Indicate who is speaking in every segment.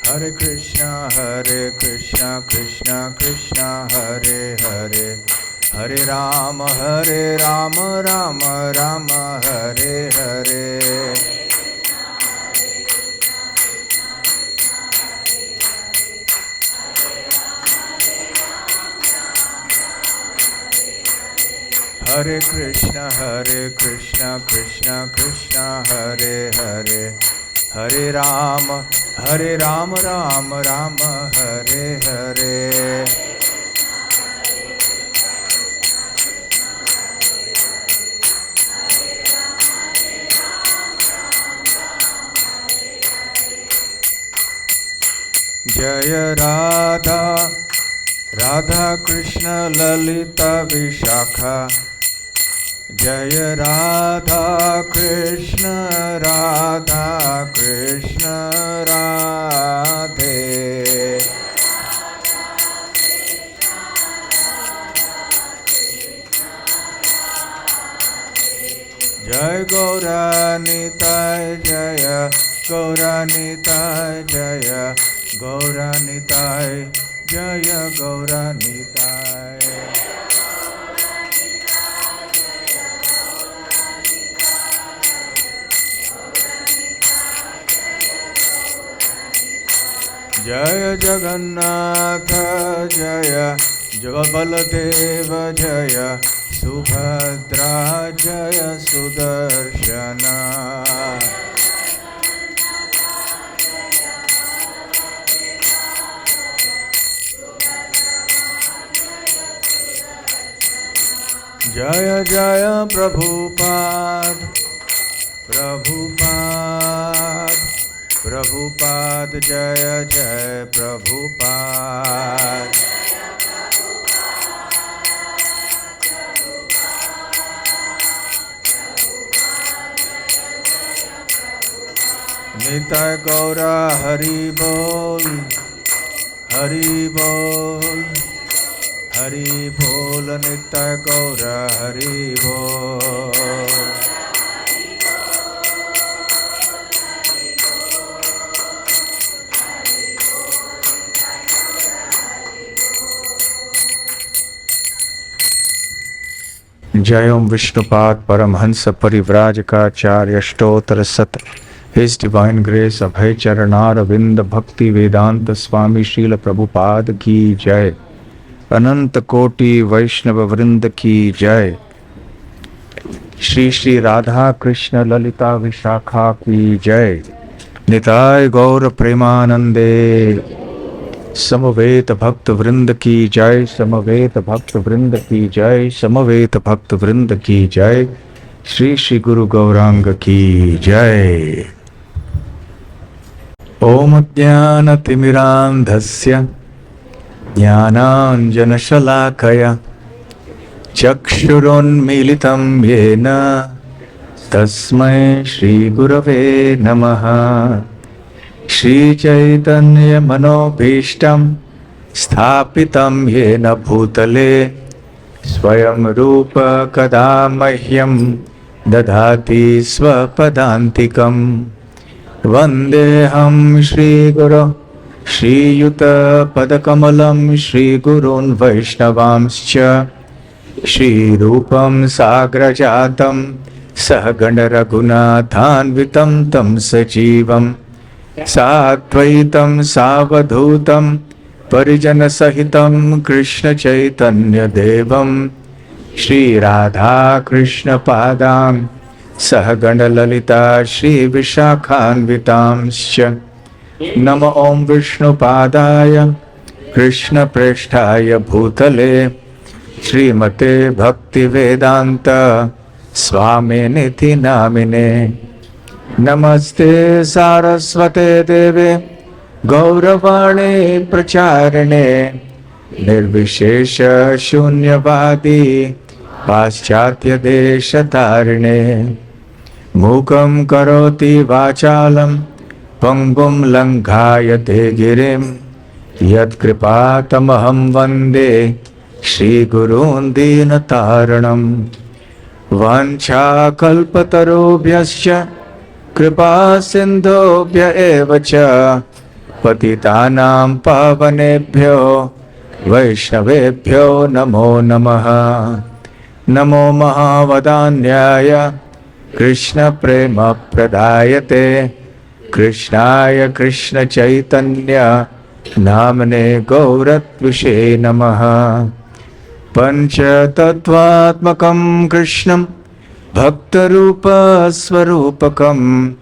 Speaker 1: Hare Krishna, Krishna Krishna, Hare Hare, Hare Rama, Rama Rama, Hare Hare. Hare Krishna, Krishna Krishna, Hare Hare, Hare Rama, Rama Rama, Hare Hare. Jaya Radha, Radha Krishna Lalita Vishakha. Jaya Radha Krishna, Radha Krishna Radhe. Jai Gauranitai, Jaya Gauranitai, Jaya Gauranitai, Jaya Gauranitai. Jaya Jagannath, Jaya Jabaladeva, Jaya Subhadra, Jaya Sudarshana. Jaya Jaya Prabhupada, Prabhupada, Prabhupada, Jaya Jaya Prabhupada. Nitai Gaura Hari Bol, Hari Bol, Hari Bol, Nitai Gaura Hari Bol. Jai Om Vishnupad Paramhansa Parivrajakaacharya Shtotra Sat. His Divine Grace Abhay Charanar Vinda Bhakti Vedanta Swami Srila Prabhupada Ki Jai. Ananta Koti Vaishnava Vrinda Ki Jai. Shri Shri Radha Krishna Lalita Vishakha Ki Jai. Nitai Gaur Premanande. Samaveta Bhakta Vrinda Ki Jai, Samaveta Bhakta Vrinda Ki Jai, Samaveta Bhakta Vrinda Ki Jai, Shri Shri Guru Gauranga Ki Jai. Om Jnana Timirandhasya Jnananjana Shalakaya Chakshurun Militam Yena Tasmai Shri Gurave Namaha. Shri Chaitanya Manobhishtam Sthapitam Yena Bhutale Swayam Rupa Kadamahyam Dadhati Swapadantikam. Vandeham Shri Guru Shri Yuta Padakamalam Shri Gurun Vaishnavamscha Shri Rupam Sagrajatam Sahagana Raghunathanvitam Tam Sajivam Satvaitam Savadhutam Parijana Sahitam Krishna Chaitanya Devam Shri Radha Krishna Padam Sahagana Lalita Shri Vishakhanvitamscha. Nama Om Vishnu Padaya Krishna Presthaya Bhutale Shri Mate Bhakti Vedanta Swami Niti Namine. Namaste Saraswate Deve Gauravane Pracharane Nirvishesha Shunyavadi Paschatya Deshatarine. Mukam Karoti Vachalam Pangum Langhayate Girim Yat kripatamaham vande Shri Gurun Dinataranam Vancha kalpatarobhyascha Kripa sindhobhya evacha Patitanam pavanebhyo Vaishnavebhyo namo namaha Namo mahavadanyaya Krishna prema pradayate Krishnaya Krishna chaitanya Namane Gauratvishe namaha Pancha Tattvatmakam Krishnam Bhaktarupa Swarupakam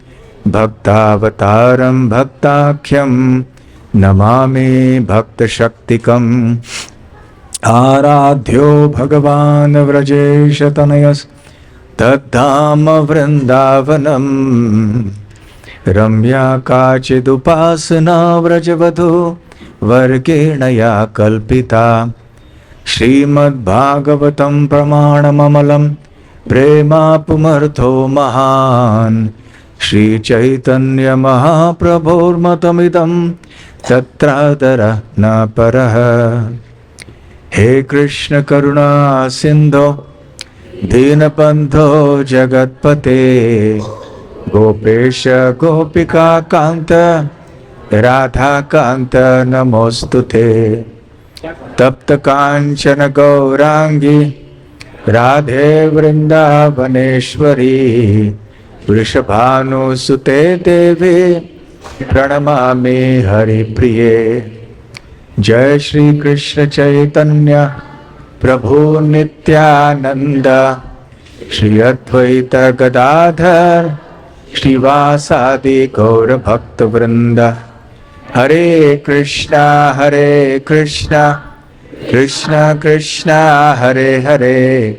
Speaker 1: Bhaktavataram Bhaktakhyam Namami Bhakta Shaktikam Aradhyo Bhagavan Vrajeshatanayas Tadhama Vrindavanam Ramya Kachidupasana Vrajavadhu Vargenaya Kalpita Srimad Bhagavatam Pramanamamalam Prema Pumartho Mahan Shri Chaitanya Mahaprabhur Matamidam Tatradara Naparaha He Krishna Karuna Sindho Dinabandho Jagatpate Gopesha Gopika Kanta Radha Kanta Namostute Tapta Kanchana Gaurangi Radhe Vrindavaneshwari Vrishabhanu Sute Devi Pranamami Hari Priye Jai Shri Krishna Chaitanya Prabhu Nityananda Shri Advaita Gadadhar Srivasadi Gaura Bhakta Vrinda Hare Krishna Krishna Krishna Hare Hare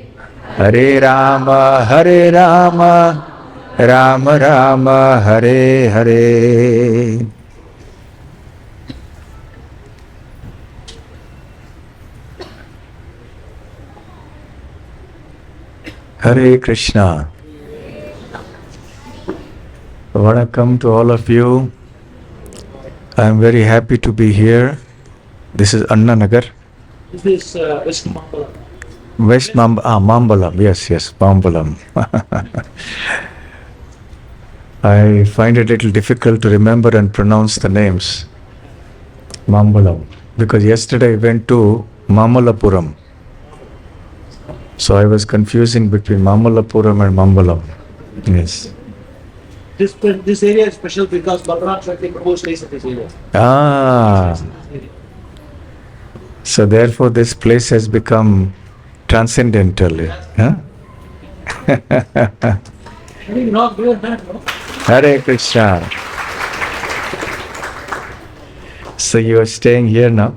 Speaker 1: Hare Rama Rama Rama Hare Hare. Hare Krishna. Welcome to all of you. I am very happy to be here. This is Anna Nagar.
Speaker 2: This is West Mumbalam.
Speaker 1: Mumbalam. Yes, Mumbalam. I find it a little difficult to remember and pronounce the names. Mumbalam. Because yesterday I went to Mamalapuram. So I was confusing between Mamalapuram and Mumbalam. Yes.
Speaker 2: This area is special because Bhagavan Shakti Prabhu stays in this area.
Speaker 1: So therefore this place has become transcendental. Huh? Hare Krishna. So you are staying here now?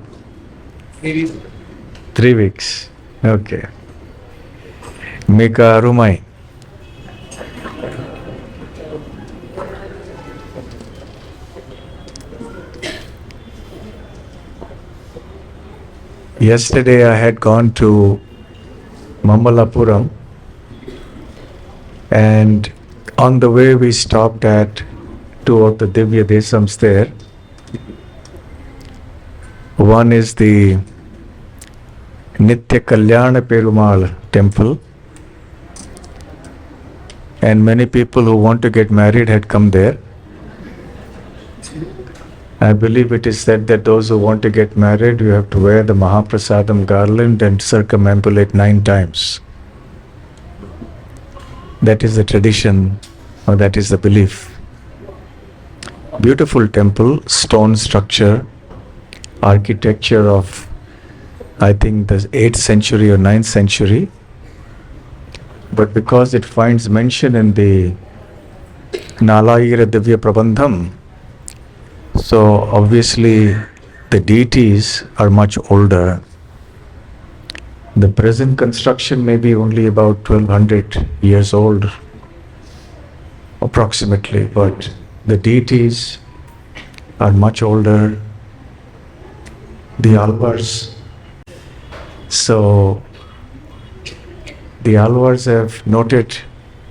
Speaker 1: 3 weeks. Okay. Mika Rumai. Yesterday I had gone to Mamalapuram and on the way we stopped at 2 of the Divya Desams there. One is the Nitya Kalyana Perumal temple, and many people who want to get married had come there. I believe it is said that those who want to get married, you have to wear the Mahaprasadam garland and circumambulate 9 times. That is the tradition, or that is the belief. Beautiful temple, stone structure, architecture of, I think, the 8th century or 9th century. But because it finds mention in the Nalayira Divya Prabandham, so obviously the deities are much older. The present construction may be only about 1200 years old, approximately, but the deities are much older. The Alvars. So the Alvars have noted,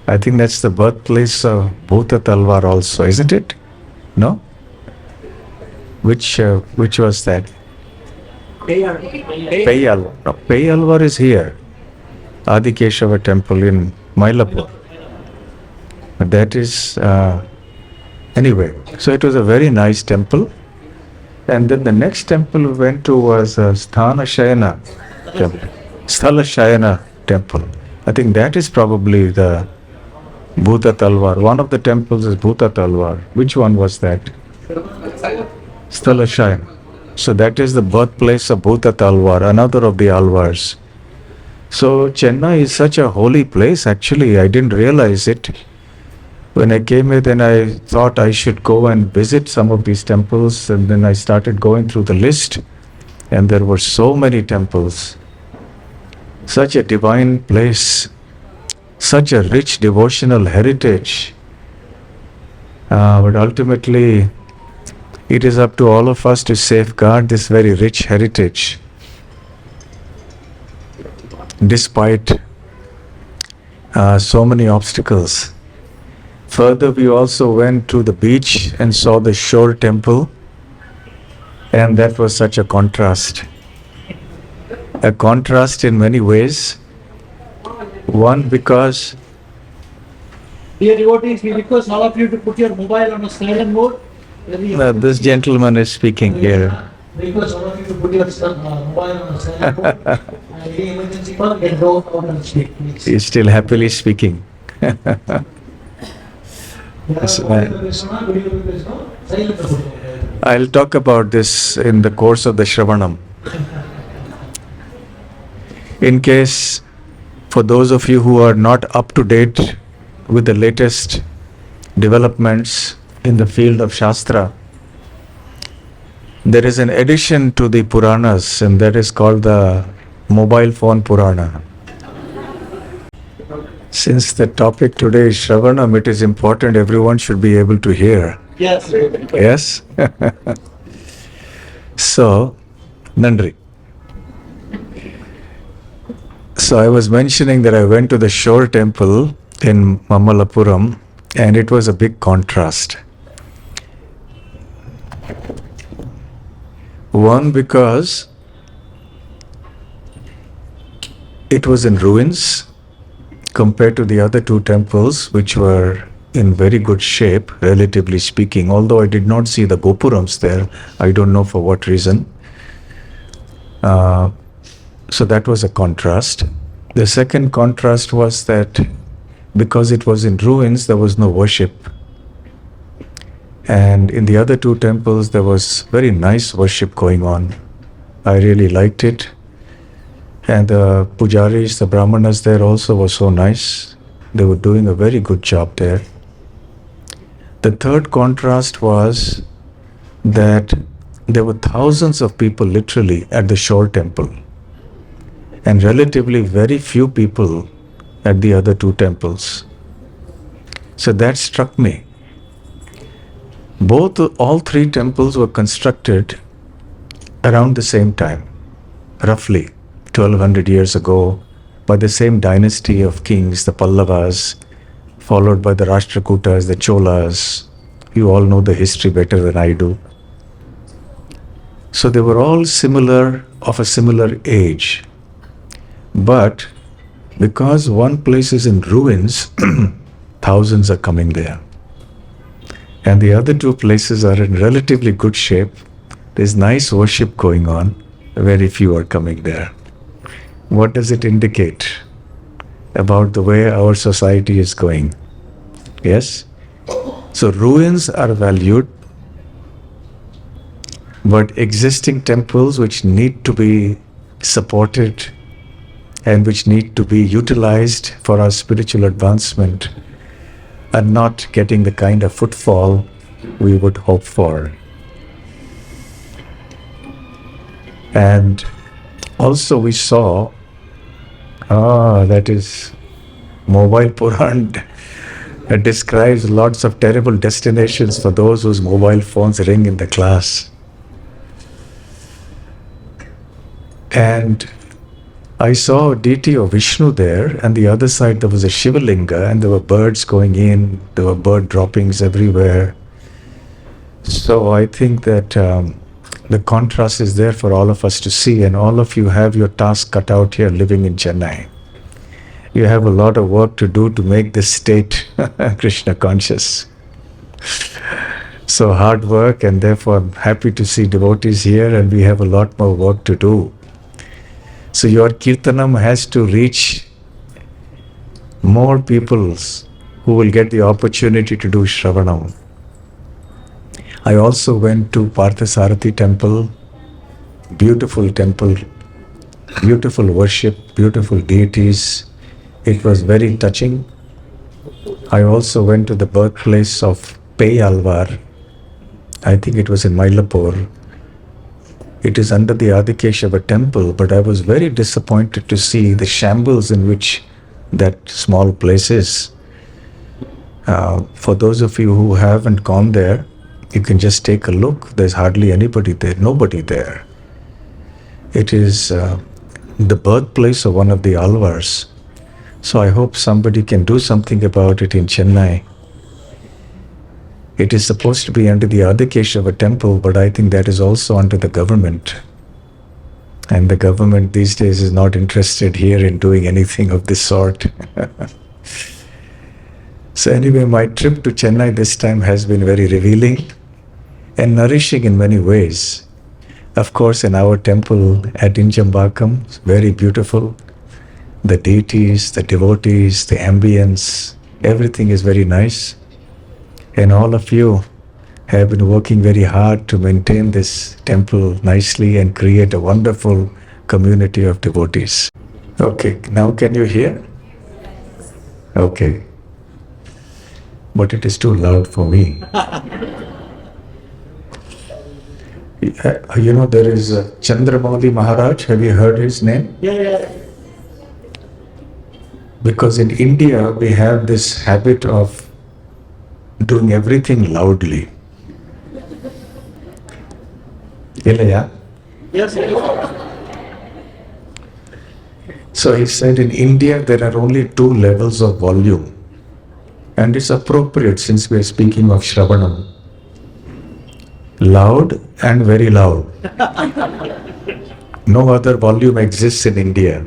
Speaker 1: I think that's the birthplace of Bhuta Talwar also, isn't it? No? Which was that? Peyalvar. No, Peyalvar is here. Adikeshava temple in Mylapore. That is, anyway, so it was a very nice temple. And then the next temple we went to was Sthana Shayana temple. Sthala Shayana temple. I think that is probably the Bhuta Talwar. One of the temples is Bhuta Talwar. Which one was that? Sthala Shayana. So that is the birthplace of Bhuta Talwar, another of the Alwars. So Chennai is such a holy place. Actually, I didn't realize it. When I came here, then I thought I should go and visit some of these temples, and then I started going through the list, and there were so many temples. Such a divine place, such a rich devotional heritage. But ultimately, it is up to all of us to safeguard this very rich heritage, despite so many obstacles. Further, we also went to the beach and saw the shore temple, and that was such a contrast. A contrast in many ways. One, because
Speaker 2: Dear devotees, we request all of you to put your mobile on a silent mode.
Speaker 1: this gentleman is speaking here.
Speaker 2: We request all of you to put your mobile on a silent mode. And any emergency call, can go out and speak, please.
Speaker 1: He is still happily speaking. I'll talk about this in the course of the Shravanam. In case, for those of you who are not up to date with the latest developments in the field of Shastra, there is an addition to the Puranas, and that is called the mobile phone Purana. Since the topic today is Shravanam, it is important everyone should be able to hear.
Speaker 2: Yes.
Speaker 1: Yes? So, Nandri. So I was mentioning that I went to the shore temple in Mumbalam, and it was a big contrast. One, because it was in ruins compared to the other two temples, which were in very good shape, relatively speaking, although I did not see the gopurams there. I don't know for what reason. So that was a contrast. The second contrast was that because it was in ruins, there was no worship. And in the other two temples, there was very nice worship going on. I really liked it. And the pujaris, the brahmanas there also were so nice. They were doing a very good job there. The third contrast was that there were thousands of people literally at the shore temple, and relatively very few people at the other two temples. So that struck me. All three temples were constructed around the same time, roughly 1200 years ago, by the same dynasty of kings, the Pallavas, followed by the Rashtrakutas, the Cholas. You all know the history better than I do. So they were all similar, of a similar age. But because one place is in ruins, thousands are coming there. And the other two places are in relatively good shape. There's nice worship going on. Very few are coming there. What does it indicate about the way our society is going? Yes? So ruins are valued, but existing temples which need to be supported and which need to be utilized for our spiritual advancement are not getting the kind of footfall we would hope for. And also we saw, that is mobile Puran. It describes lots of terrible destinations for those whose mobile phones ring in the class. And I saw a deity of Vishnu there, and the other side there was a Shivalinga, and there were birds going in, there were bird droppings everywhere. So I think that The contrast is there for all of us to see, and all of you have your task cut out here living in Chennai. You have a lot of work to do to make this state Krishna conscious. So hard work, and therefore I'm happy to see devotees here, and we have a lot more work to do. So your Kirtanam has to reach more people who will get the opportunity to do Shravanam. I also went to Parthasarathi temple, beautiful worship, beautiful deities. It was very touching. I also went to the birthplace of Peyalvar. I think it was in Mylapore. It is under the Adikeshava temple, but I was very disappointed to see the shambles in which that small place is. For those of you who haven't gone there, you can just take a look. There's hardly anybody there, nobody there. It is the birthplace of one of the Alvars. So I hope somebody can do something about it in Chennai. It is supposed to be under the Adikeshava temple, but I think that is also under the government. And the government these days is not interested here in doing anything of this sort. So anyway, my trip to Chennai this time has been very revealing and nourishing in many ways. Of course, in our temple at Injambakam, it's very beautiful. The deities, the devotees, the ambience, everything is very nice. And all of you have been working very hard to maintain this temple nicely and create a wonderful community of devotees. Okay, now can you hear? Okay. But it is too loud for me. You know, there is Chandramauli Maharaj. Have you heard his name?
Speaker 2: Yeah.
Speaker 1: Because in India, we have this habit of doing everything loudly. Ilaya?
Speaker 2: Yes.
Speaker 1: So he said in India there are only 2 levels of volume. And it's appropriate since we are speaking of Shravanam. Loud and very loud. No other volume exists in India.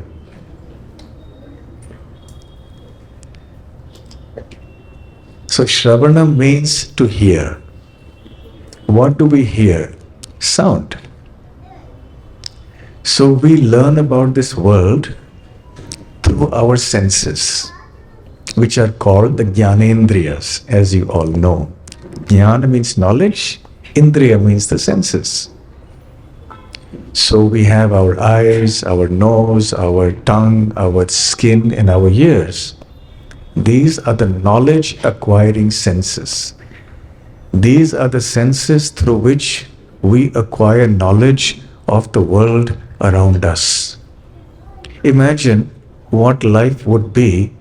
Speaker 1: So Shravanam means to hear. What do we hear? Sound. So we learn about this world through our senses, which are called the Jnanendriyas, as you all know. Jnana means knowledge, Indriya means the senses. So we have our eyes, our nose, our tongue, our skin, and our ears. These are the knowledge acquiring senses. These are the senses through which we acquire knowledge of the world around us. Imagine what life would be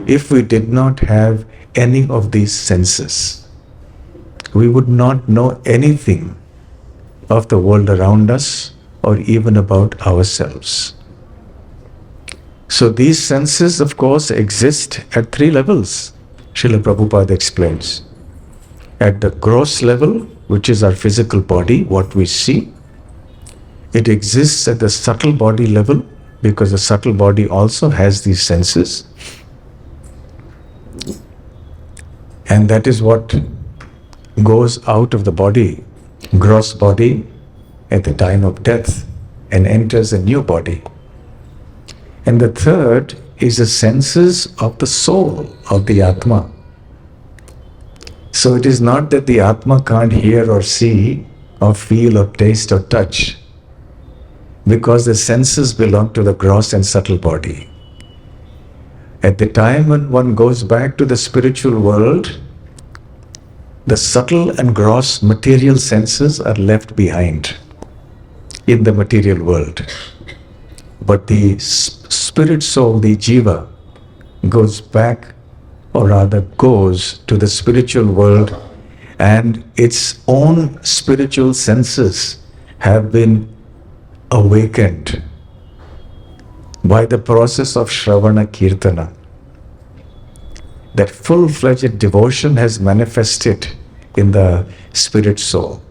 Speaker 1: if we did not have any of these senses. We would not know anything of the world around us or even about ourselves. So these senses, of course, exist at 3 levels, Srila Prabhupada explains. At the gross level, which is our physical body, what we see. It exists at the subtle body level, because the subtle body also has these senses. And that is what goes out of the body, gross body, at the time of death and enters a new body. And the third is the senses of the soul, of the Atma. So it is not that the Atma can't hear or see or feel or taste or touch, because the senses belong to the gross and subtle body. At the time when one goes back to the spiritual world, the subtle and gross material senses are left behind in the material world. But the spirit soul, the jiva, goes back, or rather goes to the spiritual world, and its own spiritual senses have been awakened by the process of Shravana Kirtana. That full-fledged devotion has manifested in the spirit soul.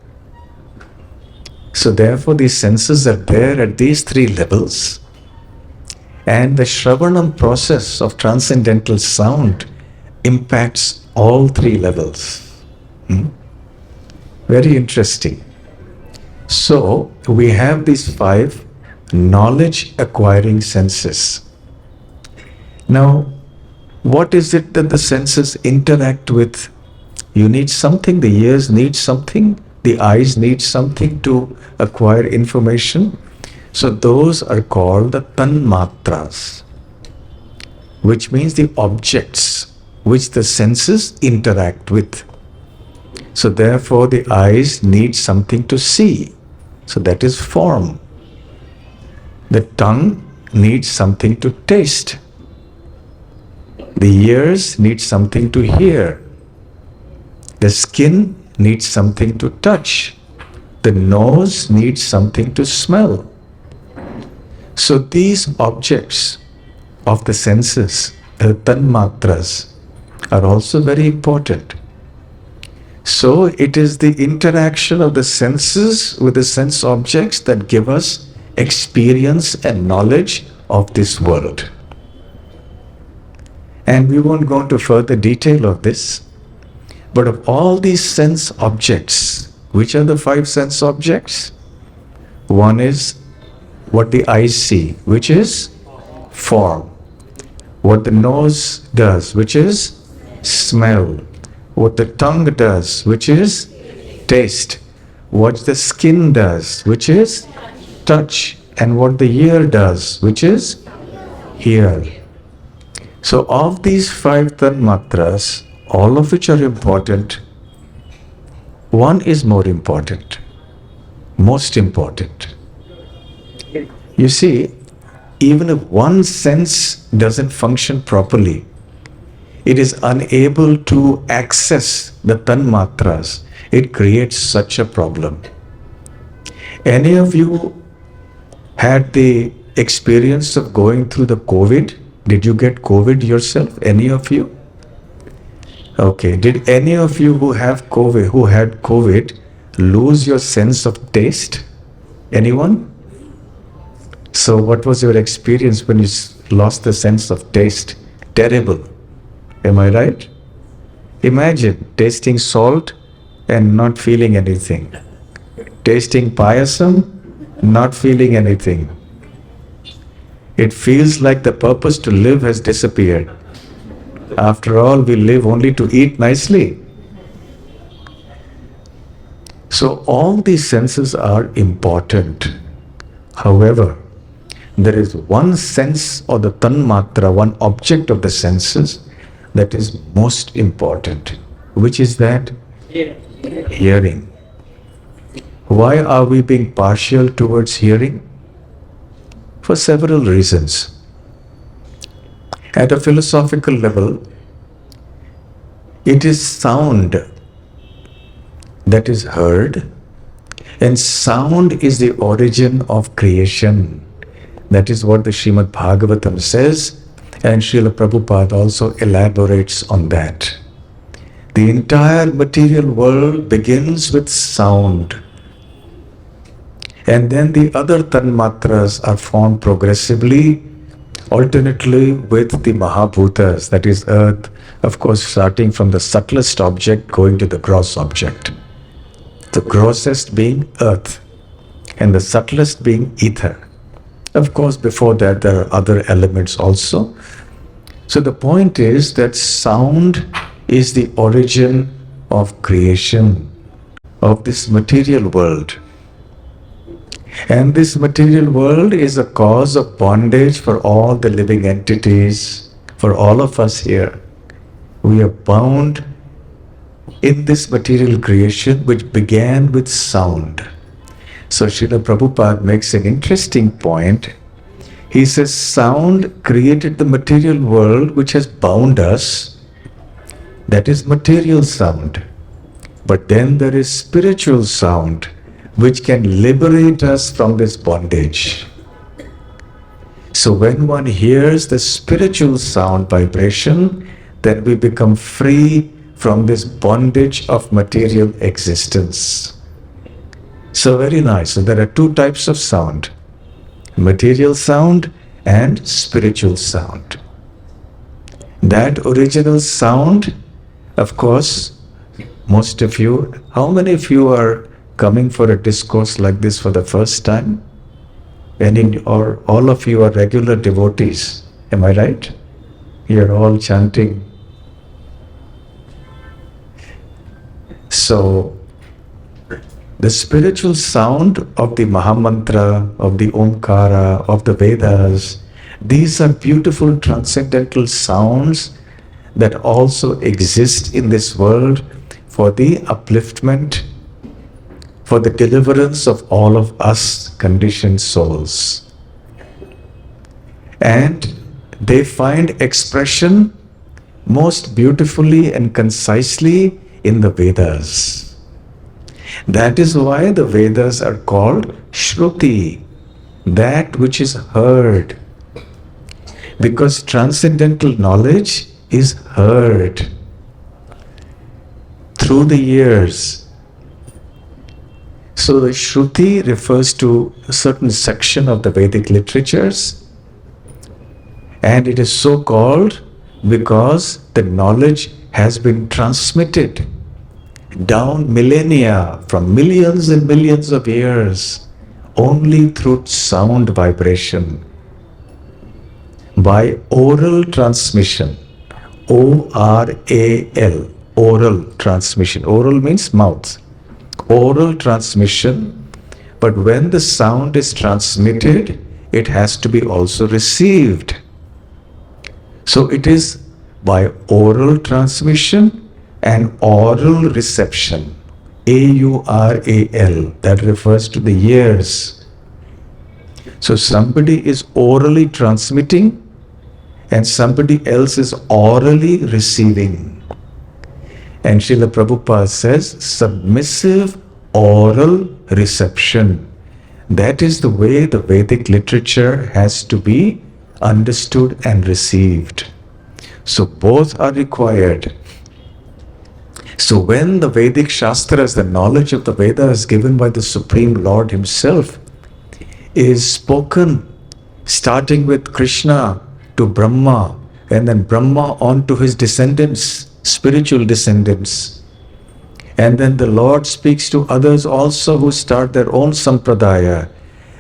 Speaker 1: So therefore these senses are there at these three levels. And the Shravanam process of transcendental sound impacts all three levels. Very interesting. So we have these 5 knowledge acquiring senses. Now, what is it that the senses interact with? You need something, the ears need something, the eyes need something to acquire information. So those are called the tanmatras, which means the objects which the senses interact with. So therefore the eyes need something to see. So that is form. The tongue needs something to taste. The ears need something to hear. The skin needs something to touch. The nose needs something to smell. So these objects of the senses, the tanmatras, are also very important. So it is the interaction of the senses with the sense objects that give us experience and knowledge of this world. And we won't go into further detail of this, but of all these sense objects, which are the 5 sense objects? One is what the eyes see, which is form. What the nose does, which is smell. What the tongue does, which is taste. What the skin does, which is touch. And what the ear does, which is hear. So of these 5 tanmatras, all of which are important, one is more important, most important. You see, even if one sense doesn't function properly, it is unable to access the tanmatras. It creates such a problem. Any of you had the experience of going through the COVID? Did you get COVID yourself? Any of you? Okay. Did any of you who had COVID, lose your sense of taste? Anyone? So what was your experience when you lost the sense of taste? Terrible. Am I right? Imagine tasting salt and not feeling anything. Tasting payasam, not feeling anything. It feels like the purpose to live has disappeared. After all, we live only to eat nicely. So all these senses are important. However, there is one sense or the tanmatra, one object of the senses that is most important. Which is that? Hearing. Why are we being partial towards hearing? For several reasons. At a philosophical level, it is sound that is heard, and sound is the origin of creation. That is what the Srimad Bhagavatam says, and Srila Prabhupada also elaborates on that. The entire material world begins with sound. And then the other tanmatras are formed progressively, alternately with the Mahabhutas, that is earth, of course starting from the subtlest object going to the gross object. The grossest being earth and the subtlest being ether. Of course, before that there are other elements also. So the point is that sound is the origin of creation of this material world. And this material world is a cause of bondage for all the living entities, for all of us here. We are bound in this material creation which began with sound. So Srila Prabhupada makes an interesting point. He says sound created the material world which has bound us. That is material sound. But then there is spiritual sound which can liberate us from this bondage. So when one hears the spiritual sound vibration, then we become free from this bondage of material existence. So very nice. So there are two types of sound: material sound and spiritual sound. That original sound, of course, most of you, how many of you are coming for a discourse like this for the first time? Or all of you are regular devotees, am I right? You're all chanting. So, the spiritual sound of the Mahamantra, of the Omkara, of the Vedas, these are beautiful transcendental sounds that also exist in this world for the upliftment, for the deliverance of all of us conditioned souls. And they find expression most beautifully and concisely in the Vedas. That is why the Vedas are called Shruti, that which is heard. Because transcendental knowledge is heard through the ears. So the Shruti refers to a certain section of the Vedic literatures, and it is so called because the knowledge has been transmitted down millennia, from millions and millions of years, only through sound vibration, by oral transmission. O-R-A-L, oral transmission. Oral means mouth. Oral transmission, but when the sound is transmitted, it has to be also received. So it is by oral transmission and oral reception. A-U-R-A-L, that refers to the ears. So somebody is orally transmitting and somebody else is orally receiving. And Srila Prabhupada says, submissive oral reception. That is the way the Vedic literature has to be understood and received. So both are required. So when the Vedic Shastras, the knowledge of the Vedas given by the Supreme Lord Himself, is spoken, starting with Krishna to Brahma, and then Brahma on to his descendants, spiritual descendants. And then the Lord speaks to others also who start their own sampradaya.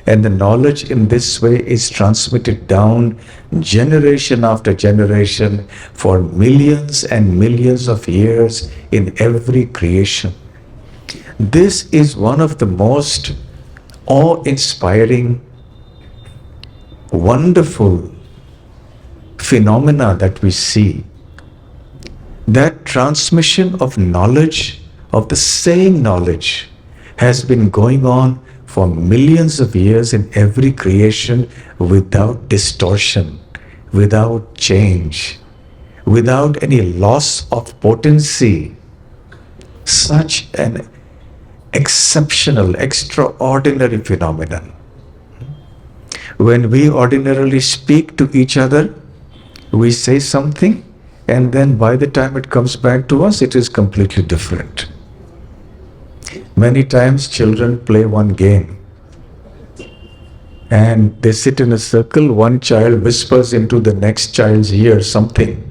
Speaker 1: And the knowledge in this way is transmitted down generation after generation for millions and millions of years in every creation. This is one of the most awe-inspiring, wonderful phenomena that we see. That transmission of knowledge, of the same knowledge, has been going on for millions of years in every creation without distortion, without change, without any loss of potency. Such an exceptional, extraordinary phenomenon. When we ordinarily speak to each other, we say something, and then by the time it comes back to us, it is completely different. Many times children play one game and they sit in a circle. One child whispers into the next child's ear something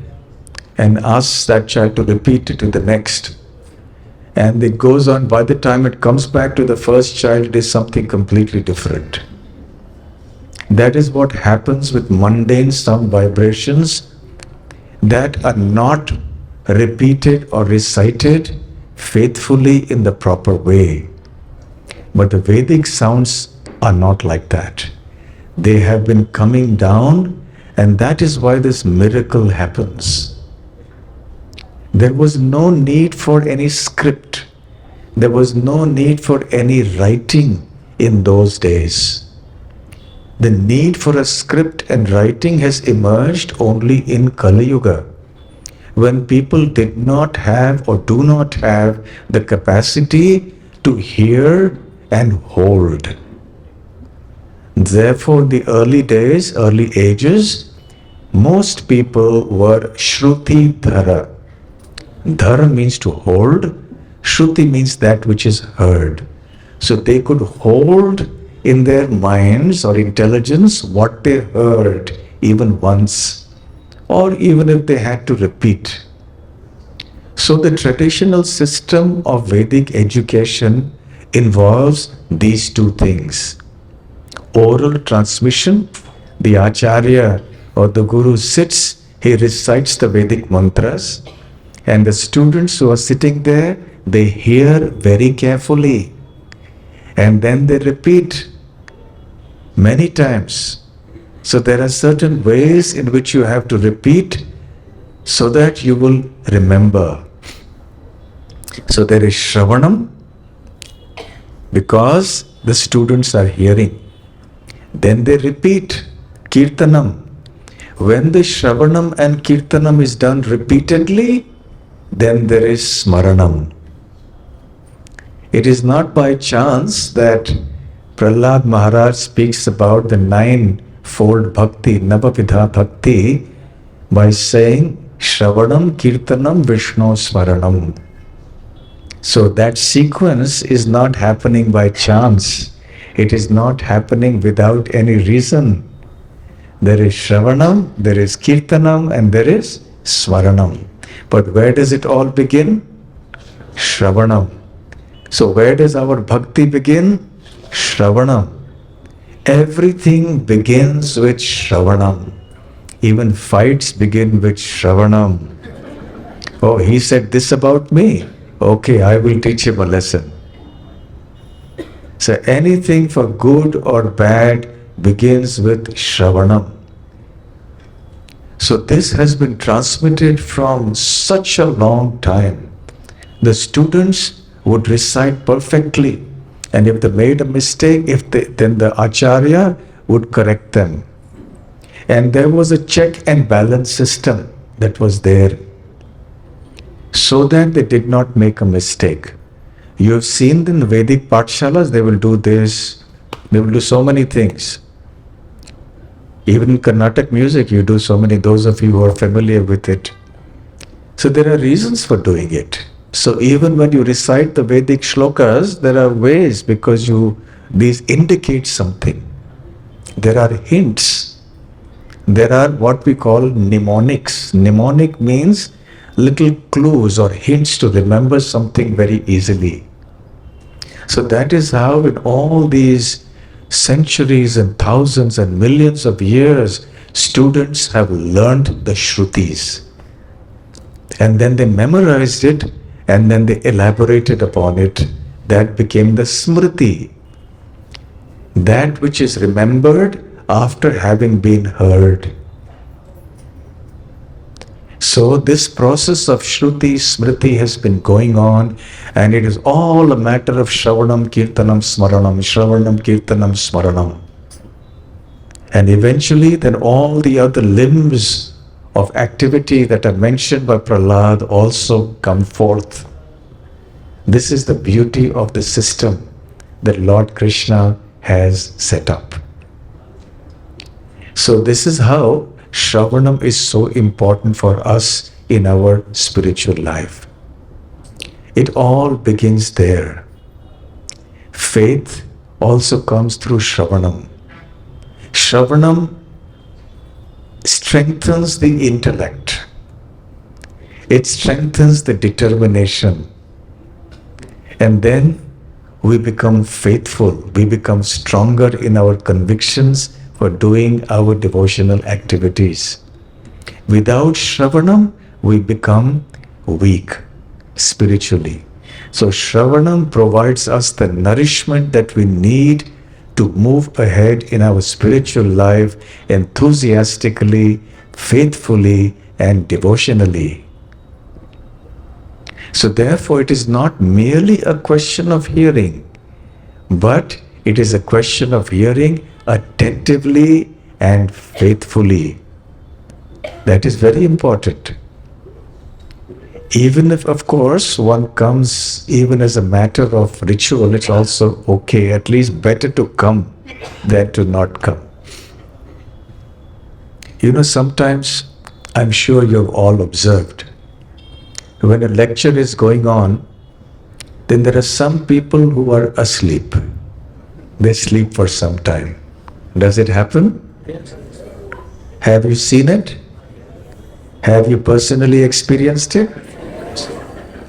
Speaker 1: and asks that child to repeat it to the next. And it goes on. By the time it comes back to the first child, it is something completely different. That is what happens with mundane sound vibrations that are not repeated or recited faithfully in the proper way. But the Vedic sounds are not like that. They have been coming down, and that is why this miracle happens. There was no need for any script. There was no need for any writing in those days. The need for a script and writing has emerged only in Kali Yuga, when people did not have or do not have the capacity to hear and hold. Therefore, the early days, early ages, most people were Shruti Dhara. Dhara means to hold. Shruti means that which is heard. So they could hold in their minds or intelligence what they heard even once, or even if they had to repeat. So the traditional system of Vedic education involves these two things. Oral transmission, the Acharya or the Guru sits, he recites the Vedic mantras, and the students who are sitting there, they hear very carefully, and then they repeat many times. So there are certain ways in which you have to repeat so that you will remember. So there is Shravanam, because the students are hearing. Then they repeat Kirtanam. When the Shravanam and Kirtanam is done repeatedly, then there is Smaranam. It is not by chance that Prahlad Maharaj speaks about the ninefold bhakti, Navavidha bhakti, by saying Shravanam, Kirtanam, Vishnu Smaranam. So that sequence is not happening by chance. It is not happening without any reason. There is Shravanam, there is Kirtanam, and there is Smaranam. But where does it all begin? Shravanam. So where does our bhakti begin? Shravanam. Everything begins with Shravanam. Even fights begin with Shravanam. Oh, he said this about me. Okay, I will teach him a lesson. So anything for good or bad begins with Shravanam. So this has been transmitted from such a long time. The students would recite perfectly, and if they made a mistake, then the Acharya would correct them. And there was a check and balance system that was there, so that they did not make a mistake. You have seen in the Vedic Pathshalas, they will do this, they will do so many things. Even in Carnatic music, you do so many, those of you who are familiar with it. So there are reasons for doing it. So even when you recite the Vedic shlokas, there are ways, because these indicate something. There are hints. There are what we call mnemonics. Mnemonic means little clues or hints to remember something very easily. So that is how in all these centuries and thousands and millions of years, students have learned the Shrutis. And then they memorized it, and then they elaborated upon it. That became the Smriti. That which is remembered after having been heard. So this process of Shruti, Smriti has been going on, and it is all a matter of Shravanam, Kirtanam, Smaranam, Shravanam, Kirtanam, Smaranam. And eventually then all the other limbs of activity that are mentioned by Prahlad also come forth. This is the beauty of the system that Lord Krishna has set up. So this is how Shravanam is so important for us in our spiritual life. It all begins there. Faith also comes through Shravanam. Shravanam strengthens the intellect. It strengthens the determination. And then we become faithful. We become stronger in our convictions for doing our devotional activities. Without Shravanam, we become weak spiritually. So Shravanam provides us the nourishment that we need to move ahead in our spiritual life enthusiastically, faithfully, and devotionally. So therefore, it is not merely a question of hearing, but it is a question of hearing attentively and faithfully. That is very important. Even if, of course, one comes even as a matter of ritual, it's also okay. At least better to come than to not come. You know, sometimes, I'm sure you've all observed, when a lecture is going on, Then there are some people who are asleep. They sleep for some time. Does it happen?
Speaker 2: Yes.
Speaker 1: Have you seen it? Have you personally experienced it?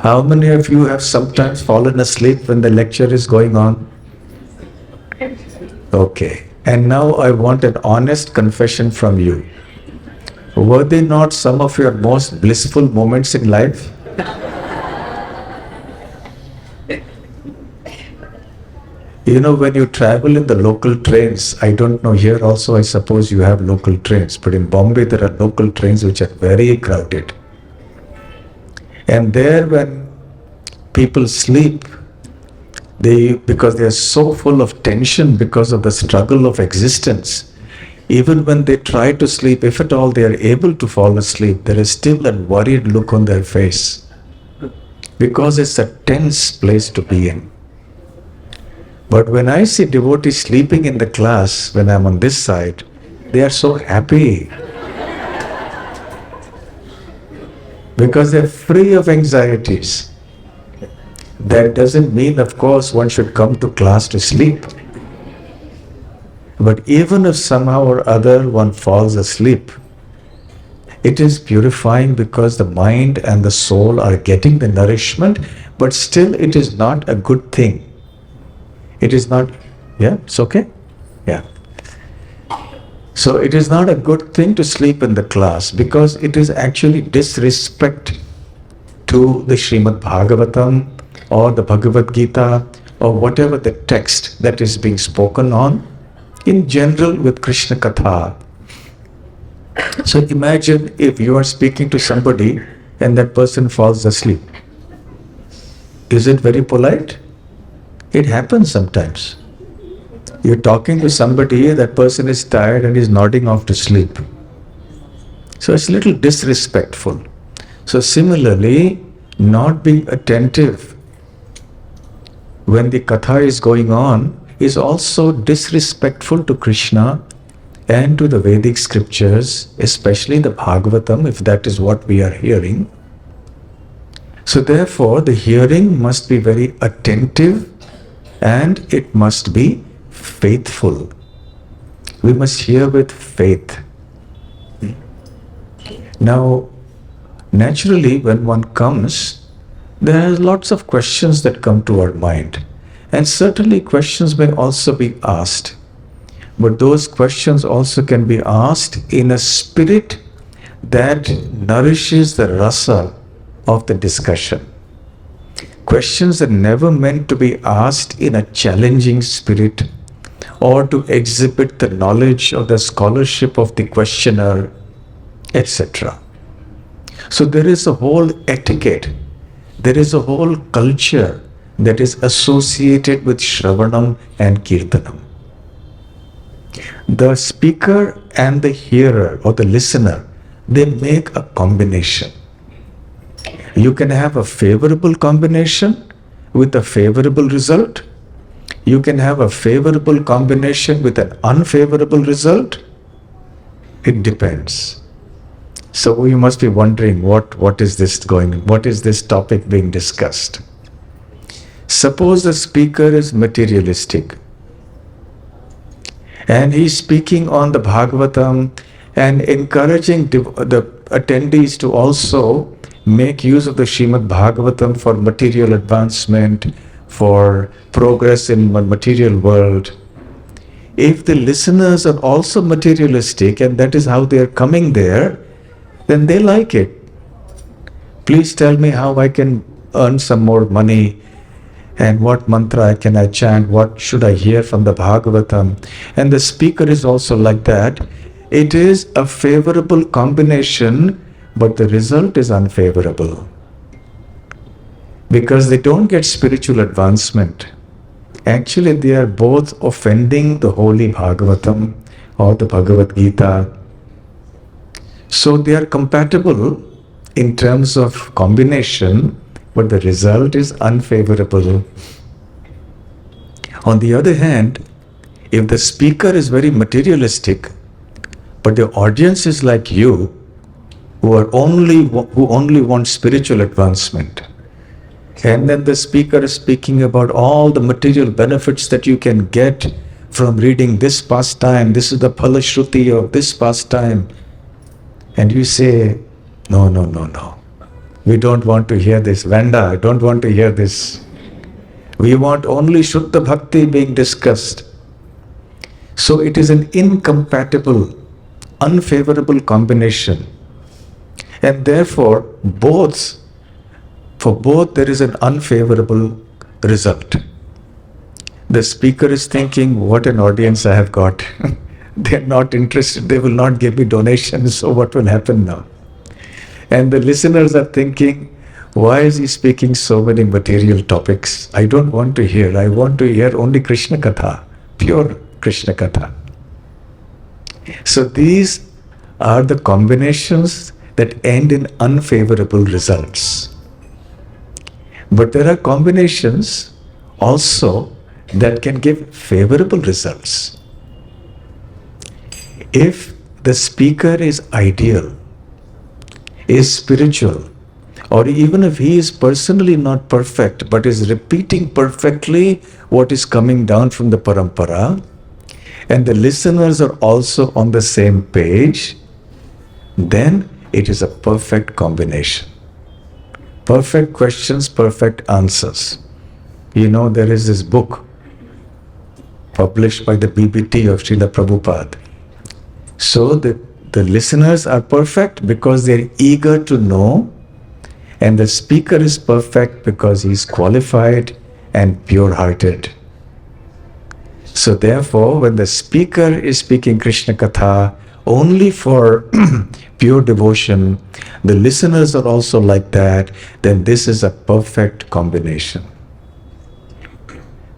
Speaker 1: How many of you have sometimes fallen asleep when the lecture is going on? Okay. And now I want an honest confession from you. Were they not some of your most blissful moments in life? You know, when you travel in the local trains, I don't know, here also I suppose you have local trains, but in Bombay there are local trains which are very crowded. And there when people sleep, because they are so full of tension because of the struggle of existence, even when they try to sleep, if at all they are able to fall asleep, there is still a worried look on their face. Because it's a tense place to be in. But when I see devotees sleeping in the class, when I'm on this side, they are so happy. Because they're free of anxieties. That doesn't mean, of course, one should come to class to sleep. But even if somehow or other one falls asleep, it is purifying because the mind and the soul are getting the nourishment, but still it is not a good thing. It is not, yeah, it's okay? Yeah. So it is not a good thing to sleep in the class because it is actually disrespect to the Srimad Bhagavatam or the Bhagavad Gita or whatever the text that is being spoken on in general with Krishna Katha. So imagine if you are speaking to somebody and that person falls asleep. Is it very polite? It happens sometimes. You're talking to somebody, that person is tired and is nodding off to sleep. So it's a little disrespectful. So similarly, not being attentive when the katha is going on is also disrespectful to Krishna and to the Vedic scriptures, especially the Bhagavatam, if that is what we are hearing. So therefore, the hearing must be very attentive and it must be faithful. We must hear with faith. Now, naturally, when one comes, there are lots of questions that come to our mind. And certainly questions may also be asked. But those questions also can be asked in a spirit that nourishes the rasa of the discussion. Questions are never meant to be asked in a challenging spirit or to exhibit the knowledge or the scholarship of the questioner, etc. So there is a whole etiquette, there is a whole culture that is associated with Shravanam and Kirtanam. The speaker and the hearer or the listener, they make a combination. You can have a favorable combination with a favorable result. You can have a favorable combination with an unfavorable result. It depends. So you must be wondering what is this topic being discussed? Suppose the speaker is materialistic and he's speaking on the Bhagavatam and encouraging the attendees to also make use of the Srimad Bhagavatam for material advancement, for progress in the material world. If the listeners are also materialistic and that is how they are coming there, then they like it. Please tell me how I can earn some more money and what mantra can I chant, what should I hear from the Bhagavatam. And the speaker is also like that. It is a favorable combination, but the result is unfavorable. Because they don't get spiritual advancement. Actually, they are both offending the holy Bhagavatam or the Bhagavad Gita. So they are compatible in terms of combination, but the result is unfavorable. On the other hand, if the speaker is very materialistic, but the audience is like you, who only want spiritual advancement, And then the speaker is speaking about all the material benefits that you can get from reading this pastime. This is the Phalashruti of this pastime. And you say, no, no, no, no. We don't want to hear this. Vanda, I don't want to hear this. We want only Shuddha Bhakti being discussed. So it is an incompatible, unfavorable combination. And therefore, for both there is an unfavorable result. The speaker is thinking, what an audience I have got. They are not interested, they will not give me donations, so what will happen now? And the listeners are thinking, why is he speaking so many material topics? I don't want to hear. I want to hear only Krishna Katha, pure Krishna Katha. So these are the combinations that end in unfavorable results. But there are combinations also that can give favorable results. If the speaker is ideal, is spiritual, or even if he is personally not perfect but is repeating perfectly what is coming down from the parampara, and the listeners are also on the same page, then it is a perfect combination. Perfect questions, perfect answers. You know, there is this book published by the BBT of Srila Prabhupada. So the listeners are perfect because they're eager to know, and the speaker is perfect because he's qualified and pure-hearted. So therefore, when the speaker is speaking Krishna Katha only for pure devotion, the listeners are also like that, then this is a perfect combination.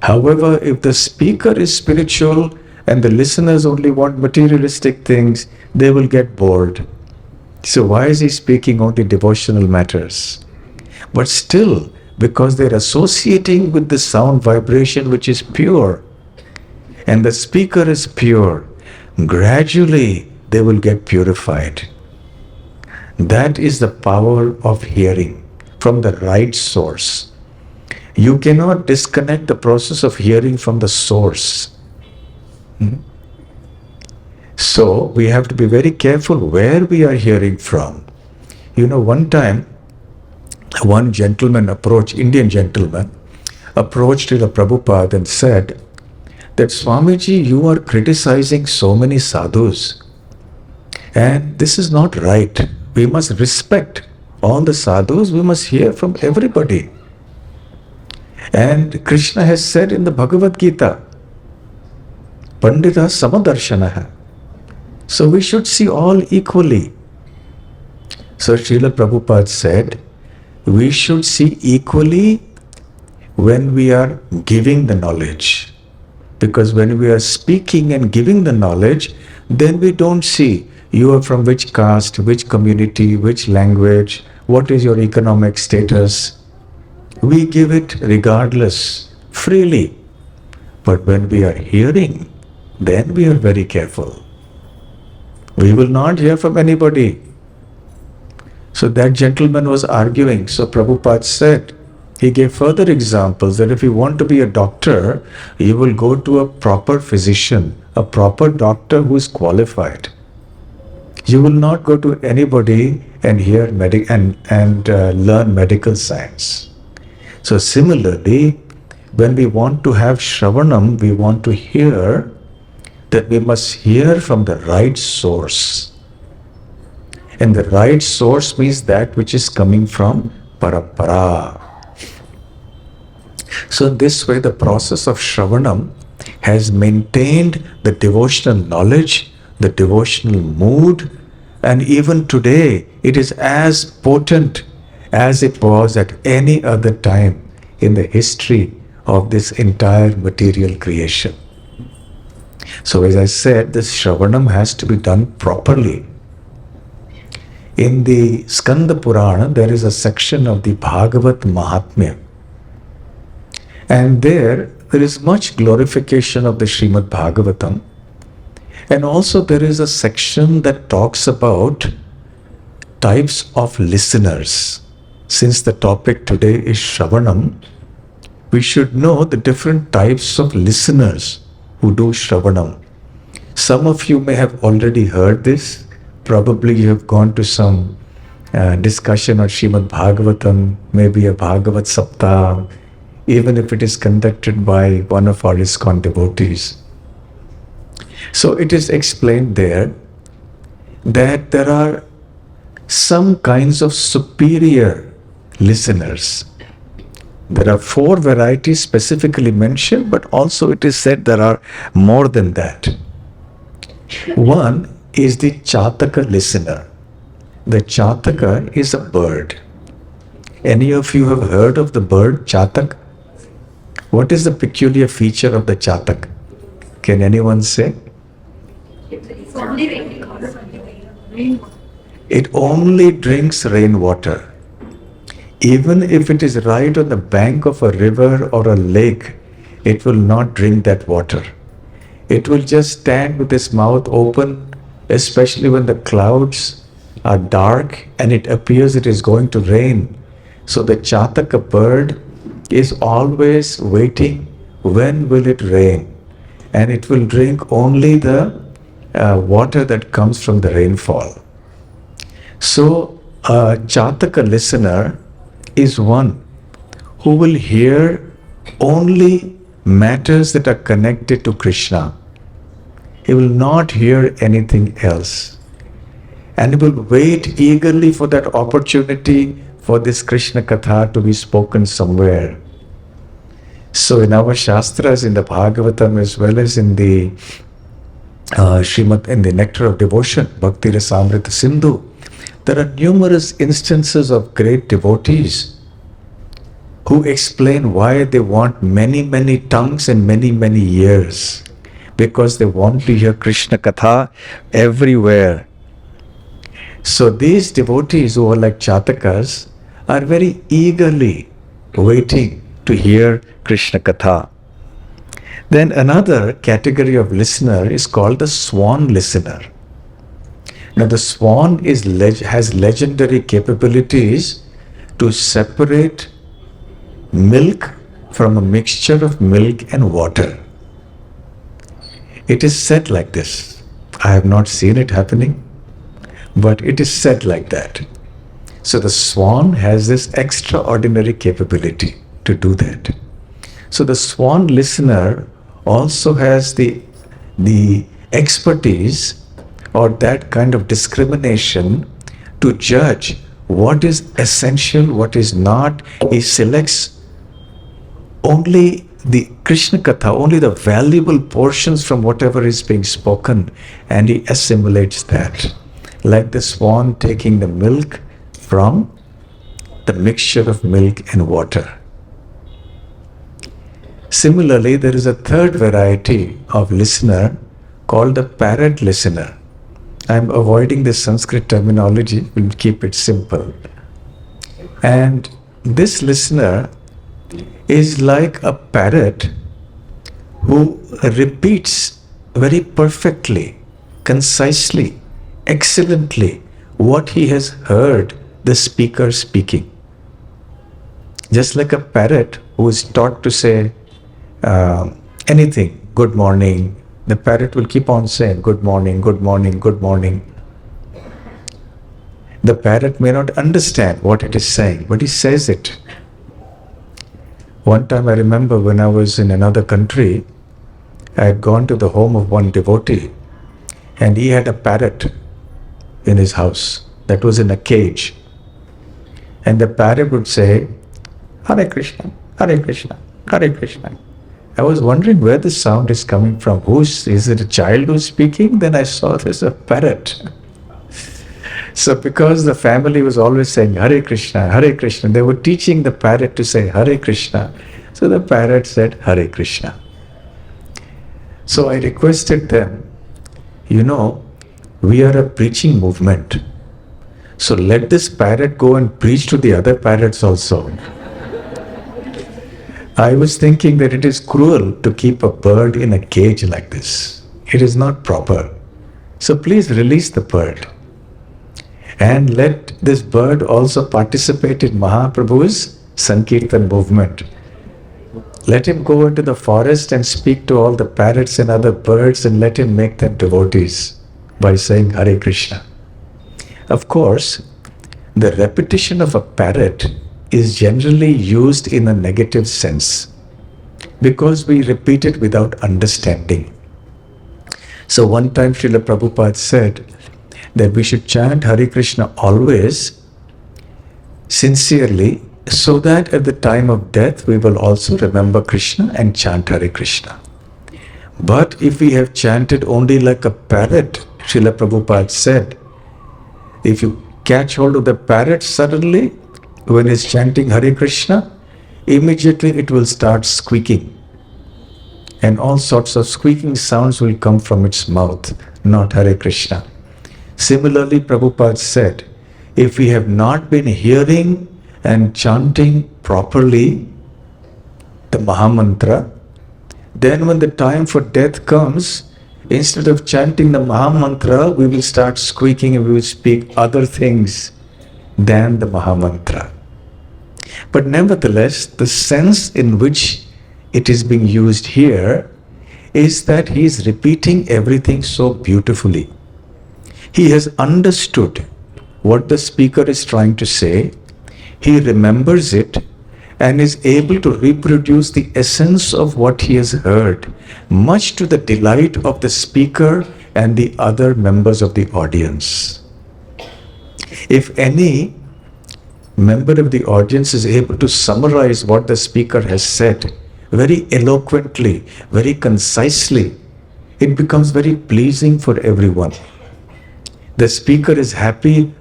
Speaker 1: However, if the speaker is spiritual and the listeners only want materialistic things, they will get bored. So why is he speaking only devotional matters? But still, because they're associating with the sound vibration which is pure, and the speaker is pure, gradually they will get purified. That is the power of hearing from the right source. You cannot disconnect the process of hearing from the source. So we have to be very careful where we are hearing from. You know, one time, one gentleman Indian gentleman, approached Srila Prabhupada and said that, Swamiji, you are criticizing so many sadhus, and this is not right. We must respect all the sadhus, we must hear from everybody. And Krishna has said in the Bhagavad Gita, Pandita Samadarshanaha. So we should see all equally. So Srila Prabhupada said, we should see equally when we are giving the knowledge. Because when we are speaking and giving the knowledge, then we don't see you are from which caste, which community, which language, what is your economic status. We give it regardless, freely. But when we are hearing, then we are very careful. We will not hear from anybody. So that gentleman was arguing. So Prabhupada said, he gave further examples that if you want to be a doctor, you will go to a proper physician, a proper doctor who is qualified. You will not go to anybody and hear learn medical science. So similarly, when we want to have Shravanam, we want to hear, that we must hear from the right source. And the right source means that which is coming from Parampara. So this way the process of Shravanam has maintained the devotional knowledge, the devotional mood, and even today it is as potent as it was at any other time in the history of this entire material creation. So as I said, this Shravanam has to be done properly. In the Skanda Purana, there is a section of the Bhagavat Mahatmya. And there is much glorification of the Srimad Bhagavatam. And also there is a section that talks about types of listeners. Since the topic today is Shravanam, we should know the different types of listeners who do Shravanam. Some of you may have already heard this. Probably you have gone to some discussion on Srimad Bhagavatam, maybe a Bhagavat Saptah, even if it is conducted by one of our ISKCON devotees. So it is explained there that there are some kinds of superior listeners. There are 4 varieties specifically mentioned, but also it is said there are more than that. One is the Chataka listener. The Chataka is a bird. Any of you have heard of the bird Chatak? What is the peculiar feature of the Chatak? Can anyone say? It only drinks rainwater. Even if it is right on the bank of a river or a lake, it will not drink that water. It will just stand with its mouth open, especially when the clouds are dark and it appears it is going to rain. So the Chataka bird is always waiting, when will it rain? And it will drink only the water that comes from the rainfall. So a Chataka listener is one who will hear only matters that are connected to Krishna. He will not hear anything else. And he will wait eagerly for that opportunity for this Krishna Katha to be spoken somewhere. So in our Shastras, in the Bhagavatam as well as in the Srimad, in the Nectar of Devotion, Bhakti Rasamrita Sindhu, there are numerous instances of great devotees who explain why they want many, many tongues and many, many years. Because they want to hear Krishna Katha everywhere. So these devotees who are like Chatakas are very eagerly waiting to hear Krishna Katha. Then another category of listener is called the swan listener. Now the swan has legendary capabilities to separate milk from a mixture of milk and water. It is said like this. I have not seen it happening, but it is said like that. So the swan has this extraordinary capability to do that. So the swan listener also has the expertise or that kind of discrimination to judge what is essential, what is not. He selects only the Krishna Katha, only the valuable portions from whatever is being spoken, and he assimilates that. Like the swan taking the milk from the mixture of milk and water. Similarly, there is a third variety of listener called the parrot listener. I am avoiding the Sanskrit terminology, we'll keep it simple. And this listener is like a parrot who repeats very perfectly, concisely, excellently what he has heard the speaker speaking. Just like a parrot who is taught to say anything, good morning, the parrot will keep on saying good morning, good morning, good morning. The parrot may not understand what it is saying, but he says it. One time I remember when I was in another country, I had gone to the home of one devotee and he had a parrot in his house that was in a cage. And the parrot would say, Hare Krishna, Hare Krishna, Hare Krishna. I was wondering where the sound is coming from. Is it a child who's speaking? Then I saw there's a parrot. So because the family was always saying Hare Krishna, they were teaching the parrot to say Hare Krishna. So the parrot said Hare Krishna. So I requested them, we are a preaching movement. So let this parrot go and preach to the other parrots also. I was thinking that it is cruel to keep a bird in a cage like this. It is not proper. So please release the bird. And let this bird also participate in Mahaprabhu's Sankirtan movement. Let him go into the forest and speak to all the parrots and other birds and let him make them devotees by saying Hare Krishna. Of course, the repetition of a parrot is generally used in a negative sense because we repeat it without understanding. So one time Srila Prabhupada said that we should chant Hare Krishna always, sincerely, so that at the time of death we will also remember Krishna and chant Hare Krishna. But if we have chanted only like a parrot, Srila Prabhupada said, if you catch hold of the parrot suddenly when it's chanting Hare Krishna, immediately it will start squeaking. And all sorts of squeaking sounds will come from its mouth, not Hare Krishna. Similarly, Prabhupada said, if we have not been hearing and chanting properly the Mahamantra, then when the time for death comes, instead of chanting the Mahamantra, we will start squeaking and we will speak other things than the Mahamantra. But nevertheless, the sense in which it is being used here is that he is repeating everything so beautifully. He has understood what the speaker is trying to say, he remembers it and is able to reproduce the essence of what he has heard, much to the delight of the speaker and the other members of the audience. If any member of the audience is able to summarize what the speaker has said very eloquently, very concisely, it becomes very pleasing for everyone. The speaker is happy,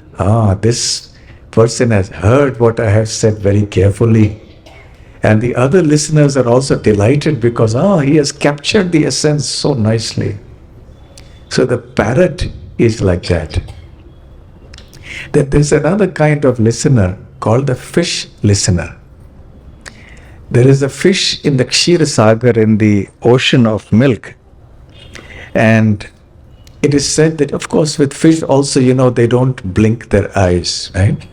Speaker 1: this person has heard what I have said very carefully. And the other listeners are also delighted because, he has captured the essence so nicely. So the parrot is like that. Then there's another kind of listener called the fish listener. There is a fish in the Kshira Sagar, in the ocean of milk. And it is said that, of course, with fish also, they don't blink their eyes, right?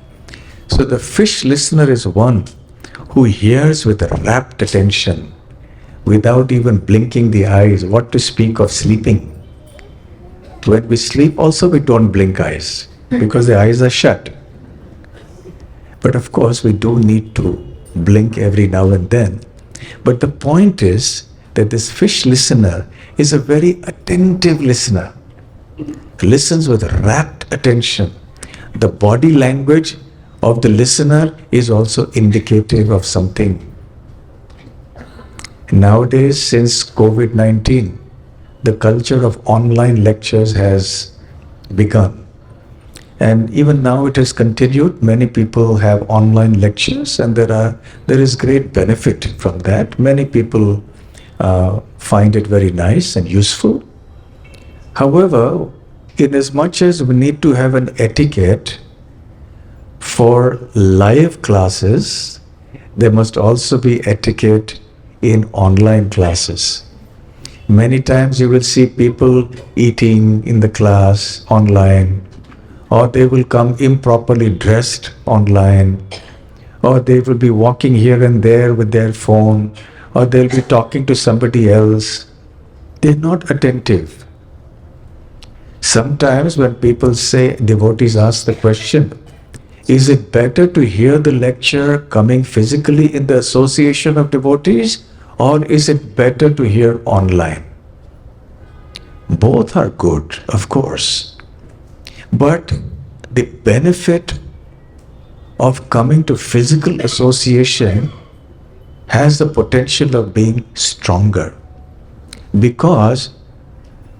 Speaker 1: So the fish listener is one who hears with rapt attention, without even blinking the eyes, what to speak of sleeping. When we sleep also, we don't blink eyes, because the eyes are shut. But of course, we do need to blink every now and then. But the point is that this fish listener is a very attentive listener. Listens with rapt attention. The body language of the listener is also indicative of something. Nowadays, since COVID-19, the culture of online lectures has begun. And even now it has continued. Many people have online lectures and there is great benefit from that. Many people find it very nice and useful. However, inasmuch as we need to have an etiquette for live classes, there must also be etiquette in online classes. Many times you will see people eating in the class online, or they will come improperly dressed online, or they will be walking here and there with their phone, or they'll be talking to somebody else. They're not attentive. Sometimes when people say, devotees ask the question, is it better to hear the lecture coming physically in the association of devotees, or is it better to hear online? Both are good, of course. But the benefit of coming to physical association has the potential of being stronger because